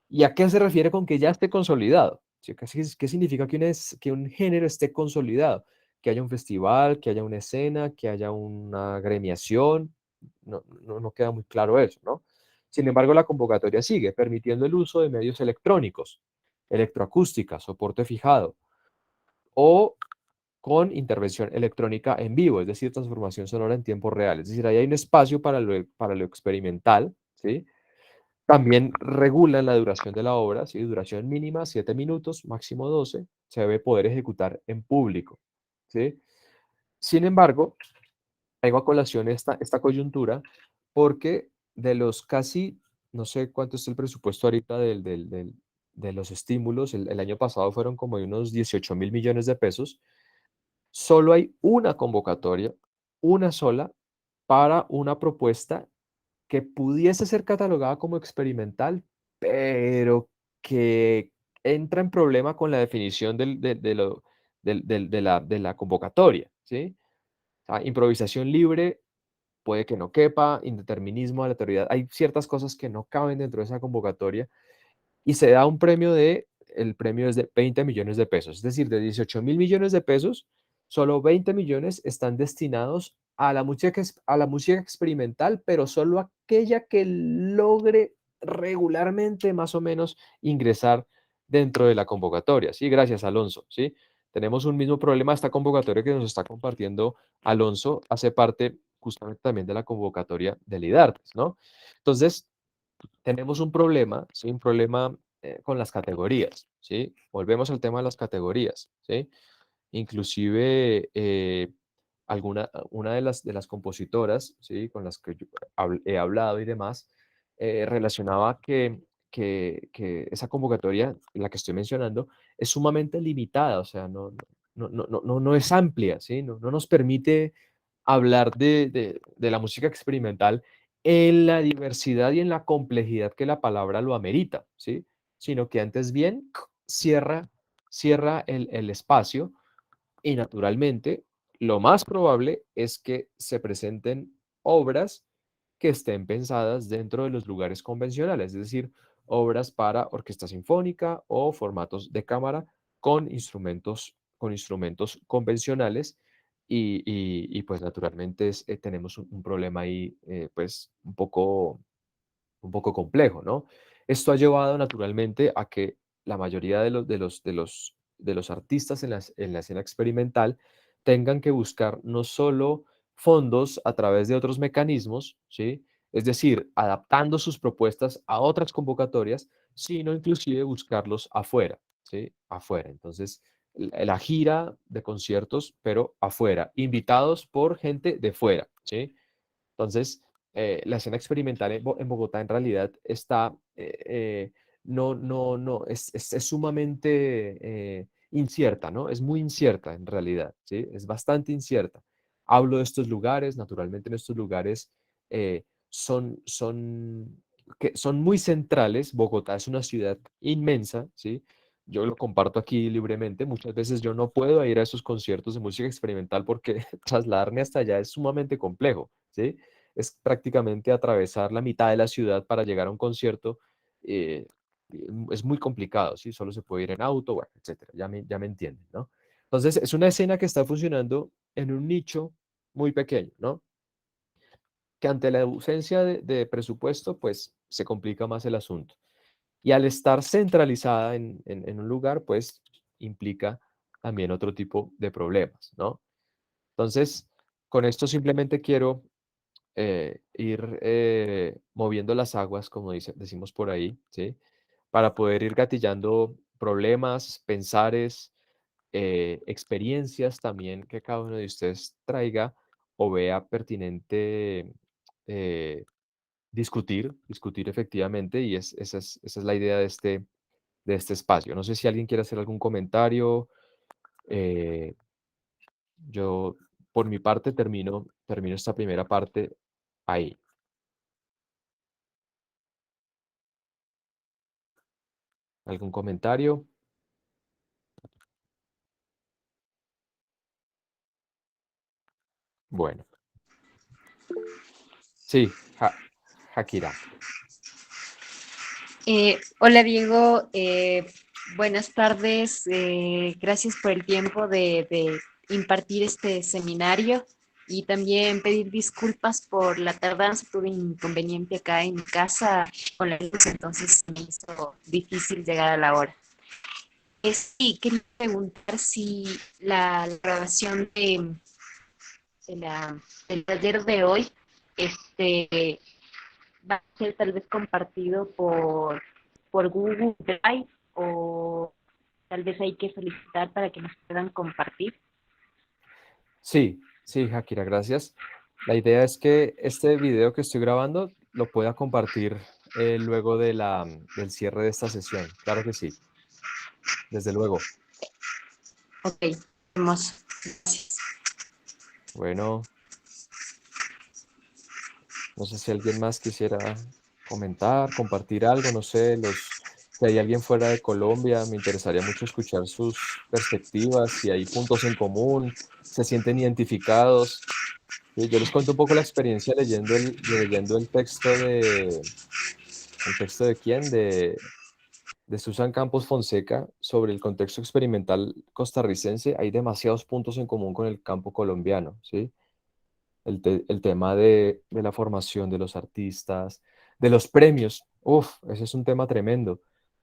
¿Y a qué se refiere con que ya esté consolidado? ¿Sí? ¿Qué significa que un género esté consolidado? Que haya un festival, que haya una escena, que haya una gremiación. No queda muy claro eso, ¿no? Sin embargo, la convocatoria sigue, permitiendo el uso de medios electrónicos, electroacústica, soporte fijado, o con intervención electrónica en vivo, es decir, transformación sonora en tiempo real. Es decir, ahí hay un espacio para lo experimental, ¿sí? También regulan la duración de la obra, ¿sí? Duración mínima 7 minutos, máximo 12, se debe poder ejecutar en público, ¿sí? Sin embargo, traigo a colación esta coyuntura porque de los casi, no sé cuánto es el presupuesto ahorita de los estímulos, el año pasado fueron como de unos 18.000 millones de pesos, solo hay una convocatoria, una sola, para una propuesta que pudiese ser catalogada como experimental, pero que entra en problema con la definición de la convocatoria, ¿sí? O sea, improvisación libre puede que no quepa, indeterminismo, aleatoriedad, hay ciertas cosas que no caben dentro de esa convocatoria y se da un premio el premio es de 20 millones de pesos, es decir, de 18.000 millones de pesos, solo 20 millones están destinados a la música, a la música experimental, pero solo aquella que logre regularmente más o menos ingresar dentro de la convocatoria. Sí, gracias, Alonso. Sí, tenemos un mismo problema. Esta convocatoria que nos está compartiendo Alonso hace parte justamente también de la convocatoria del IDARTES, ¿no? Entonces, tenemos un problema, ¿sí? Un problema con las categorías, ¿sí? Volvemos al tema de las categorías, ¿sí? Inclusive una de las compositoras, ¿sí? Con las que yo he hablado y demás, relacionaba que esa convocatoria, la que estoy mencionando, es sumamente limitada, o sea, no es amplia, ¿sí? No nos permite hablar de la música experimental en la diversidad y en la complejidad que la palabra lo amerita, ¿sí? Sino que antes bien cierra el espacio y naturalmente lo más probable es que se presenten obras que estén pensadas dentro de los lugares convencionales, es decir, obras para orquesta sinfónica o formatos de cámara con instrumentos convencionales pues naturalmente tenemos un problema ahí pues un poco complejo, ¿no? Esto ha llevado naturalmente a que la mayoría de los artistas en la escena experimental tengan que buscar no solo fondos a través de otros mecanismos, ¿sí? Es decir, adaptando sus propuestas a otras convocatorias, sino inclusive buscarlos afuera, ¿sí? Afuera. Entonces, la gira de conciertos, pero afuera, invitados por gente de fuera, ¿sí? Entonces, la escena experimental en Bogotá en realidad está, es sumamente incierta, ¿no? Es muy incierta en realidad, ¿sí? Es bastante incierta. Hablo de estos lugares, naturalmente en estos lugares son muy centrales. Bogotá es una ciudad inmensa, ¿sí? Yo lo comparto aquí libremente. Muchas veces yo no puedo ir a esos conciertos de música experimental porque trasladarme hasta allá es sumamente complejo, ¿sí? Es prácticamente atravesar la mitad de la ciudad para llegar a un concierto. eh, es muy complicado, ¿sí? Solo se puede ir en auto, bueno, etcétera. Ya me entienden, ¿no? Entonces, es una escena que está funcionando en un nicho muy pequeño, ¿no? Que ante la ausencia de presupuesto, pues se complica más el asunto. Y al estar centralizada en un lugar, pues implica también otro tipo de problemas, ¿no? Entonces, con esto simplemente quiero ir moviendo las aguas, como decimos por ahí, ¿sí? Para poder ir gatillando problemas, pensares, experiencias también que cada uno de ustedes traiga o vea pertinente discutir efectivamente, y esa es la idea de este espacio. No sé si alguien quiere hacer algún comentario. eh, yo, por mi parte, termino esta primera parte ahí. ¿Algún comentario? Bueno, sí, Shakira. Hola Diego, buenas tardes. Gracias por el tiempo de impartir este seminario y también pedir disculpas por la tardanza. Tuve un inconveniente acá en mi casa con la luz, entonces me hizo difícil llegar a la hora. Sí, quería preguntar si la grabación de del taller de hoy este, va a ser tal vez compartido por Google Drive o tal vez hay que solicitar para que nos puedan compartir. Sí, sí, Shakira, gracias. La idea es que este video que estoy grabando lo pueda compartir luego del cierre de esta sesión. Claro que sí, desde luego. Ok, hermoso. Gracias. Bueno. No sé si alguien más quisiera comentar, compartir algo, no sé, si hay alguien fuera de Colombia, me interesaría mucho escuchar sus perspectivas, si hay puntos en común, se sienten identificados. Yo les cuento un poco la experiencia leyendo ¿el texto de quién? De Susan Campos Fonseca sobre el contexto experimental costarricense. Hay demasiados puntos en común con el campo colombiano, ¿sí? El tema de la formación de los artistas, de los premios. Uf, ese es un tema tremendo.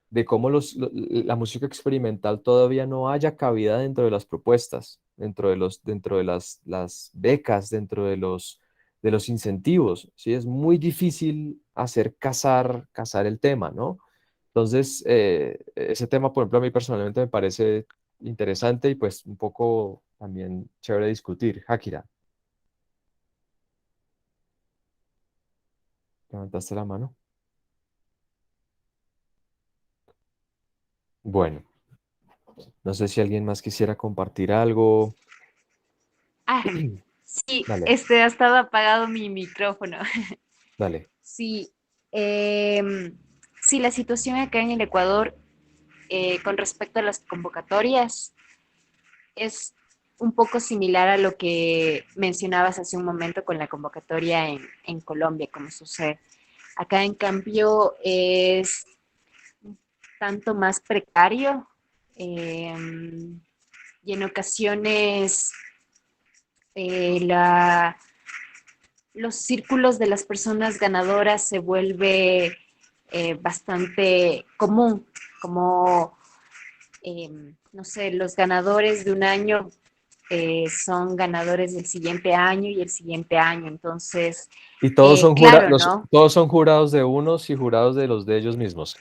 De cómo la música experimental todavía no haya cabida dentro de las propuestas, dentro de las becas, dentro de los incentivos. ¿Sí? Es muy difícil hacer casar el tema, ¿no? Entonces, ese tema, por ejemplo, a mí personalmente me parece interesante y pues un poco también chévere discutir. Hakira. Levantaste la mano. Bueno, no sé si alguien más quisiera compartir algo. Ah, sí, Dale, ha estado apagado mi micrófono. dale. Sí, sí, la situación acá en el Ecuador con respecto a las convocatorias es un poco similar a lo que mencionabas hace un momento con la convocatoria en Colombia, como sucede. Acá, en cambio, es tanto más precario eh, y en ocasiones la, los círculos de las personas ganadoras se vuelve bastante común, como, no sé, los ganadores de un año son ganadores del siguiente año y el siguiente año. Entonces, Y todos son claro, ¿no? todos son jurados de unos y jurados de los de ellos mismos.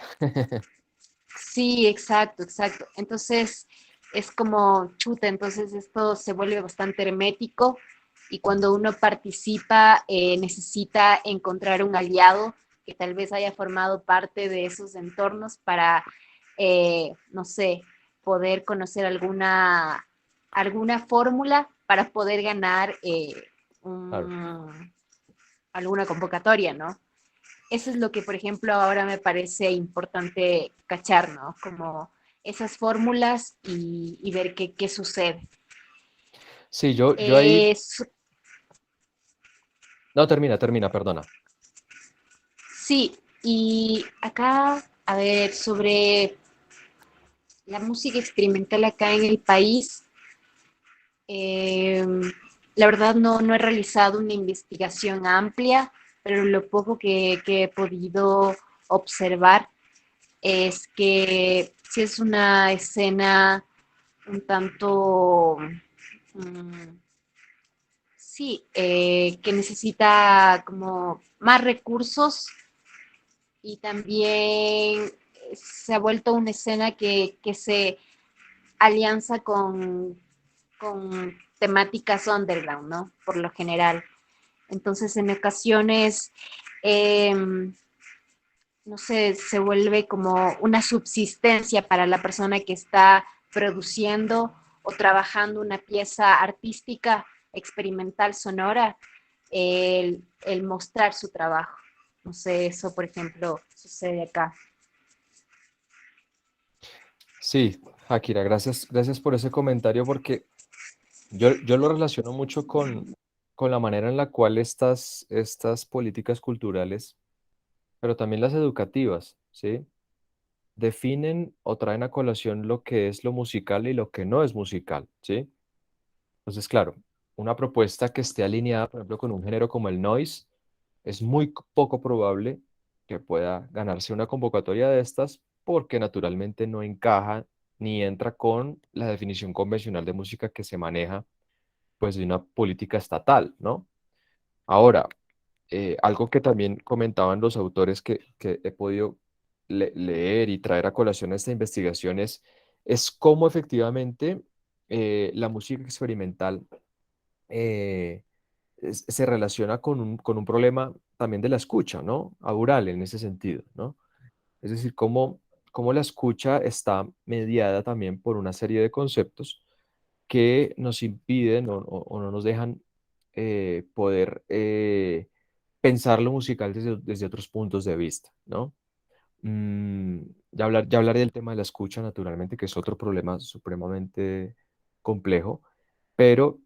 Sí, exacto, exacto. Entonces, es como chuta, entonces esto se vuelve bastante hermético y cuando uno participa necesita encontrar un aliado que tal vez haya formado parte de esos entornos para, no sé, poder conocer alguna fórmula para poder ganar Claro. un, alguna convocatoria, ¿no? Eso es lo que, por ejemplo, ahora me parece importante cachar, ¿no? Como esas fórmulas y ver qué sucede. Sí, yo ahí... Su- No, termina, perdona. sí, y acá, a ver, sobre la música experimental acá en el país, eh, la verdad no he realizado una investigación amplia, pero lo poco que he podido observar es que si es una escena un tanto, mm, sí, que necesita como más recursos y también se ha vuelto una escena que se alianza con temáticas underground, ¿no? Por lo general. Entonces, en ocasiones, eh, no sé, se vuelve como una subsistencia para la persona que está produciendo o trabajando una pieza artística, experimental, sonora, el mostrar su trabajo. No sé, eso, por ejemplo, sucede acá. Sí, Akira, gracias por ese comentario porque yo lo relaciono mucho con la manera en la cual estas políticas culturales, pero también las educativas, ¿sí? Definen o traen a colación lo que es lo musical y lo que no es musical, ¿sí? Entonces, claro, una propuesta que esté alineada, por ejemplo, con un género como el noise, es muy poco probable que pueda ganarse una convocatoria de estas porque naturalmente no encaja ni entra con la definición convencional de música que se maneja pues de una política estatal, ¿no? Ahora, algo que también comentaban los autores que he podido leer y traer a colación a esta investigación es cómo efectivamente la música experimental eh, se relaciona con un problema también de la escucha, ¿no? Aural en ese sentido, ¿no? Es decir, cómo la escucha está mediada también por una serie de conceptos que nos impiden o no nos dejan poder pensar lo musical desde otros puntos de vista, ¿no? Mm, ya hablaré del tema de la escucha, naturalmente, que es otro problema supremamente complejo, pero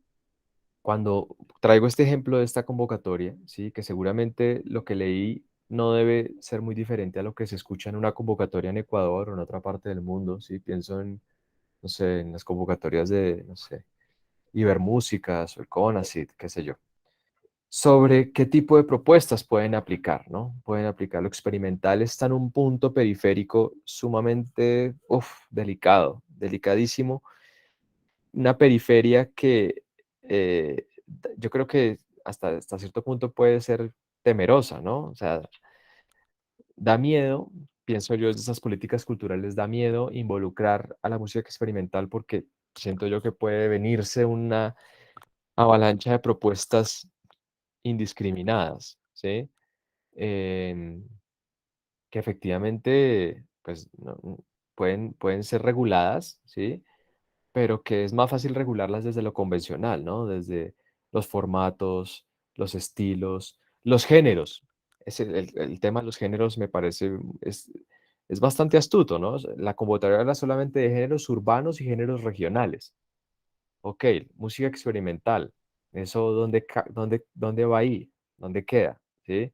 cuando traigo este ejemplo de esta convocatoria, ¿sí? Que seguramente lo que leí no debe ser muy diferente a lo que se escucha en una convocatoria en Ecuador o en otra parte del mundo, ¿sí? Pienso en, no sé, en las convocatorias de, no sé, Ibermúsicas o el CONACYT, qué sé yo, sobre qué tipo de propuestas pueden aplicar, ¿no? Pueden aplicar. Lo experimental está en un punto periférico sumamente, delicado, delicadísimo, una periferia que yo creo que hasta cierto punto puede ser temerosa, ¿no? O sea, da miedo, pienso yo, desde esas políticas culturales, da miedo involucrar a la música experimental porque siento yo que puede venirse una avalancha de propuestas indiscriminadas, ¿sí? Em, que efectivamente, pues, pueden ser reguladas, ¿sí? Pero que es más fácil regularlas desde lo convencional, ¿no? Desde los formatos, los estilos, los géneros. El tema de los géneros me parece es bastante astuto, ¿no? O sea, la convocatoria habla solamente de géneros urbanos y géneros regionales. Ok, música experimental. ¿Eso dónde va ahí? ¿Dónde queda? ¿Sí?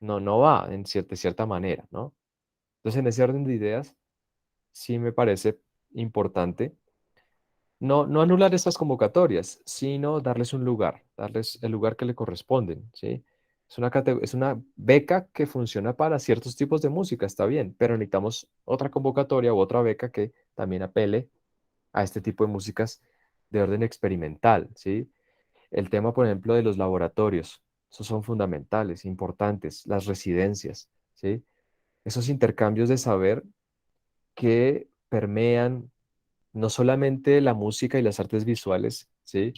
No, no va de cierta manera, ¿no? Entonces, en ese orden de ideas, sí me parece importante no anular estas convocatorias, sino darles un lugar, darles el lugar que le corresponden, ¿sí? Es una beca que funciona para ciertos tipos de música, está bien, pero necesitamos otra convocatoria u otra beca que también apele a este tipo de músicas de orden experimental, ¿sí? El tema, por ejemplo, de los laboratorios, esos son fundamentales, importantes, las residencias, ¿sí? Esos intercambios de saber que permean no solamente la música y las artes visuales, ¿sí?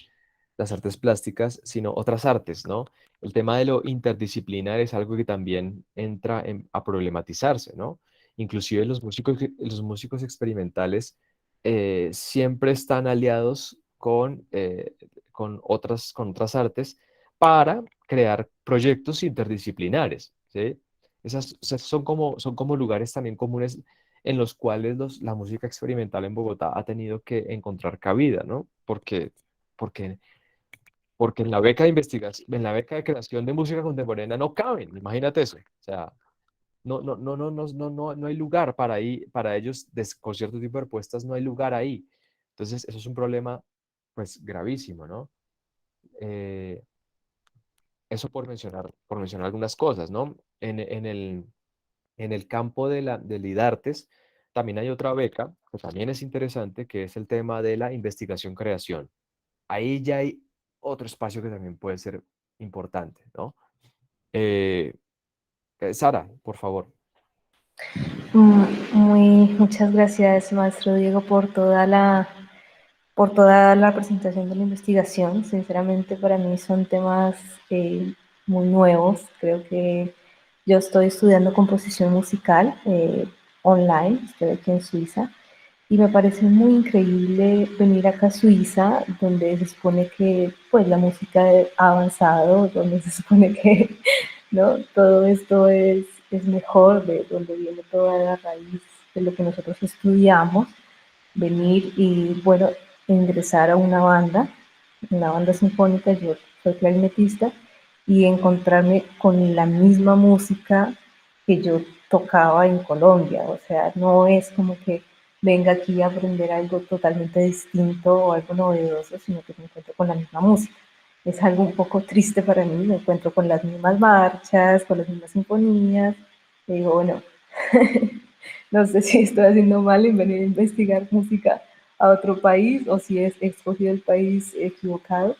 Las artes plásticas, sino otras artes, ¿no? El tema de lo interdisciplinar es algo que también entra a problematizarse, ¿no? Inclusive los músicos experimentales siempre están aliados con otras artes para crear proyectos interdisciplinares, ¿sí? O sea, son como lugares también comunes en los cuales la música experimental en Bogotá ha tenido que encontrar cabida, ¿no? Porque, porque en la beca de investigación, en la beca de creación de música contemporánea no caben, imagínate eso. O sea, no hay lugar para ellos, con cierto tipo de propuestas, no hay lugar ahí. Entonces, eso es un problema, pues, gravísimo, ¿no? Eh, Eso por mencionar algunas cosas, ¿no? En el campo del IDARTES también hay otra beca que también es interesante, que es el tema de la investigación-creación. Ahí ya hay otro espacio que también puede ser importante, ¿no? Eh, Sara, por favor. Muchas gracias, maestro Diego, por toda la presentación de la investigación. Sinceramente, para mí son temas muy nuevos. Creo que yo estoy estudiando composición musical online, estoy aquí en Suiza, y me parece muy increíble venir acá a Suiza, donde se supone que pues, la música ha avanzado, donde se supone que ¿no? Todo esto es mejor, de donde viene toda la raíz de lo que nosotros estudiamos, venir y, bueno, ingresar a una banda sinfónica, yo soy clarinetista, y encontrarme con la misma música que yo tocaba en Colombia. O sea, no es como que venga aquí a aprender algo totalmente distinto o algo novedoso, sino que me encuentro con la misma música. Es algo un poco triste para mí, me encuentro con las mismas marchas, con las mismas sinfonías, y digo, bueno, no sé si estoy haciendo mal en venir a investigar música a otro país o si he escogido el país equivocado,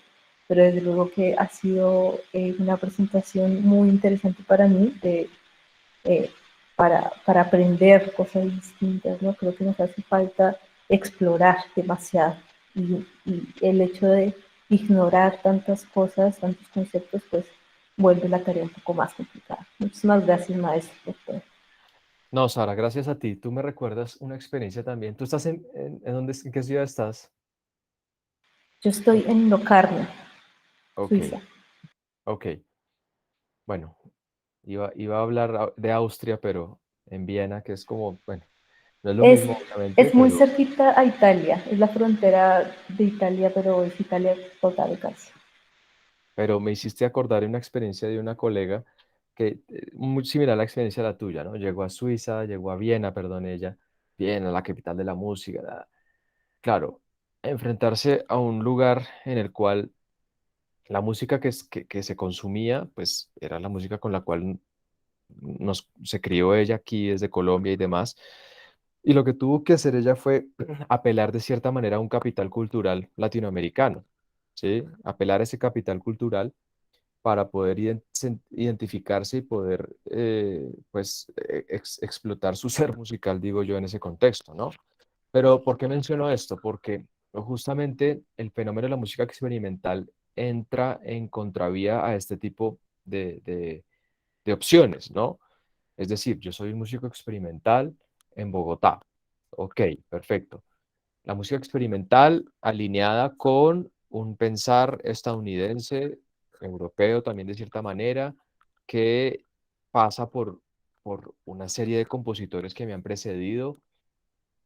pero desde luego que ha sido una presentación muy interesante para mí eh, para aprender cosas distintas, ¿no? Creo que nos hace falta explorar demasiado y el hecho de ignorar tantas cosas, tantos conceptos, pues vuelve la tarea un poco más complicada. Muchísimas gracias, maestro. No, Sara, gracias a ti. Tú me recuerdas una experiencia también. ¿Tú estás en qué ciudad estás? Yo estoy en Locarno, Ok, Suiza. ok. bueno, iba a hablar de Austria, pero en Viena, que es como, bueno, no es lo Es, mismo, obviamente, es muy pero, cerquita a Italia, es la frontera de Italia, pero es Italia total casi. pero me hiciste acordar de una experiencia de una colega que, muy similar a la experiencia de la tuya, ¿no? Llegó a Suiza, llegó a Viena, perdón, ella, Viena, la capital de la música. Claro, enfrentarse a un lugar en el cual la música que se consumía, pues era la música con la cual se crió ella aquí desde Colombia y demás. Y lo que tuvo que hacer ella fue apelar de cierta manera a un capital cultural latinoamericano, ¿sí? Apelar a ese capital cultural para poder identificarse y poder, pues, explotar su ser musical, digo yo, en ese contexto, ¿no? Pero ¿por qué menciono esto? Porque justamente el fenómeno de la música experimental entra en contravía a este tipo de opciones, ¿no? Es decir, yo soy un músico experimental en Bogotá. Ok, perfecto. La música experimental alineada con un pensar estadounidense, europeo también de cierta manera, que pasa por una serie de compositores que me han precedido.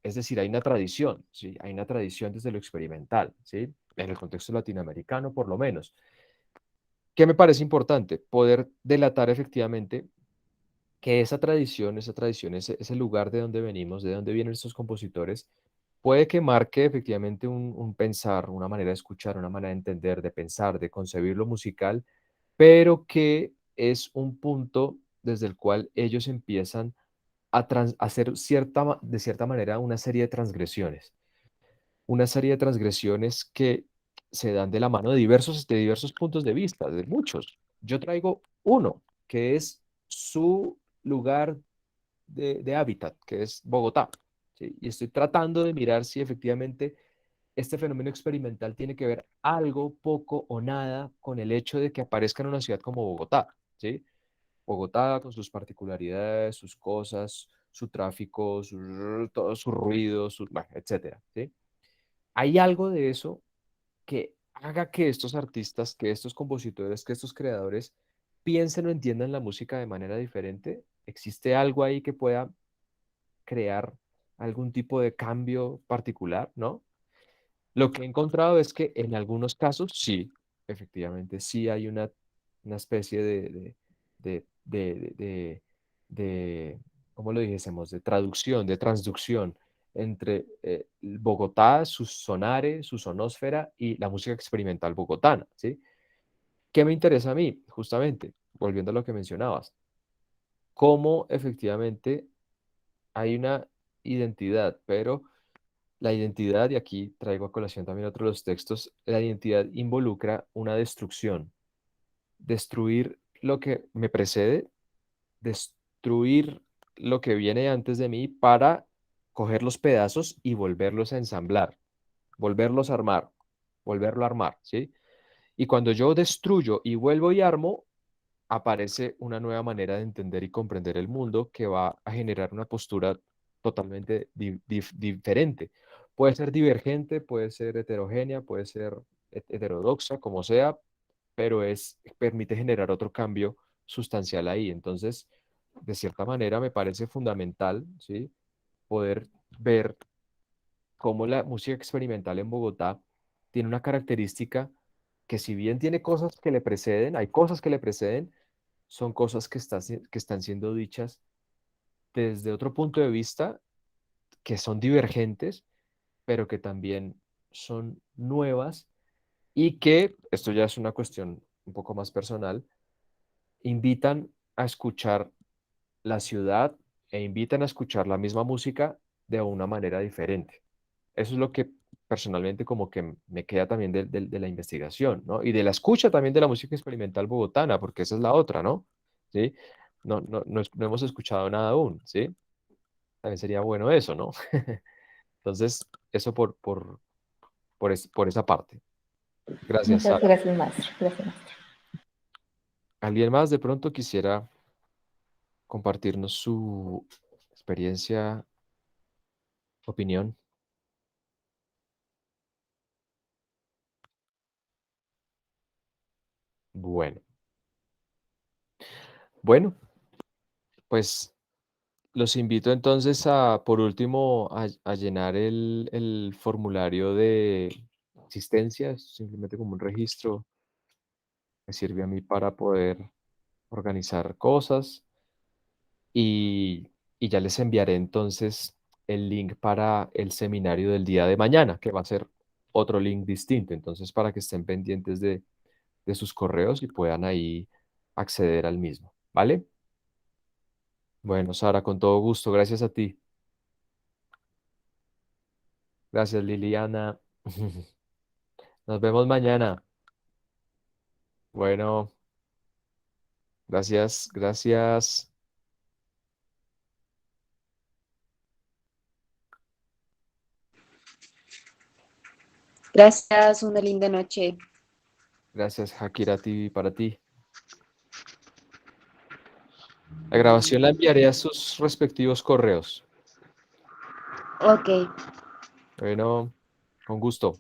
Es decir, hay una tradición, ¿sí? Hay una tradición desde lo experimental, ¿sí? En el contexto latinoamericano, por lo menos. ¿Qué me parece importante? Poder delatar efectivamente que esa tradición, ese lugar de donde venimos, de donde vienen estos compositores, puede que marque efectivamente un pensar, una manera de escuchar, una manera de entender, de pensar, de concebir lo musical, pero que es un punto desde el cual ellos empiezan a hacer de cierta manera una serie de transgresiones. Una serie de transgresiones que se dan de la mano de diversos puntos de vista, de muchos. Yo traigo uno, que es su lugar de hábitat, que es Bogotá. ¿Sí? Y estoy tratando de mirar si efectivamente este fenómeno experimental tiene que ver algo, poco o nada con el hecho de que aparezca en una ciudad como Bogotá. ¿Sí? Bogotá con sus particularidades, sus cosas, su tráfico, todos sus ruidos, bueno, etcétera. ¿Sí? ¿Hay algo de eso que haga que estos artistas, que estos compositores, que estos creadores piensen o entiendan la música de manera diferente? ¿Existe algo ahí que pueda crear algún tipo de cambio particular, ¿no? Lo que he encontrado es que en algunos casos sí, efectivamente, sí hay una especie de, ¿cómo lo dijésemos? De traducción, de transducción entre Bogotá, su sonare, su sonósfera y la música experimental bogotana, ¿sí? ¿Qué me interesa a mí? Justamente, volviendo a lo que mencionabas, cómo efectivamente hay una identidad, pero la identidad, y aquí traigo a colación también otro de los textos, la identidad involucra una destrucción, destruir lo que me precede, destruir lo que viene antes de mí para coger los pedazos y volverlos a ensamblar, volverlos a armar, volverlo a armar, ¿sí? Y cuando yo destruyo y vuelvo y armo, aparece una nueva manera de entender y comprender el mundo que va a generar una postura totalmente diferente. Puede ser divergente, puede ser heterogénea, puede ser heterodoxa, como sea, pero permite generar otro cambio sustancial ahí. Entonces, de cierta manera, me parece fundamental, ¿sí? Poder ver cómo la música experimental en Bogotá tiene una característica que si bien tiene cosas que le preceden, hay cosas que le preceden, son cosas que están siendo dichas desde otro punto de vista, que son divergentes, pero que también son nuevas y que, esto ya es una cuestión un poco más personal, invitan a escuchar la ciudad e invitan a escuchar la misma música de una manera diferente. Eso es lo que personalmente como que me queda también de la investigación, ¿no? Y de la escucha también de la música experimental bogotana, porque esa es la otra, ¿no? ¿Sí? No hemos escuchado nada aún, ¿sí? También sería bueno eso, ¿no? Entonces, eso por esa parte. Gracias, Muchas Sara. gracias, maestro. Gracias, maestro. ¿Alguien más de pronto quisiera compartirnos su experiencia, opinión? Bueno, Bueno, pues los invito entonces a, por último, a llenar el formulario de asistencia, es simplemente como un registro, me sirve a mí para poder organizar cosas y ya les enviaré entonces el link para el seminario del día de mañana, que va a ser otro link distinto, entonces para que estén pendientes de sus correos y puedan ahí acceder al mismo, ¿vale? Bueno, Sara, con todo gusto, gracias a ti. Gracias, Liliana. Nos vemos mañana. Bueno, gracias, gracias. Gracias, una linda noche. Gracias, Shakira, a ti, para ti. La grabación la enviaré a sus respectivos correos. Ok. Bueno, con gusto.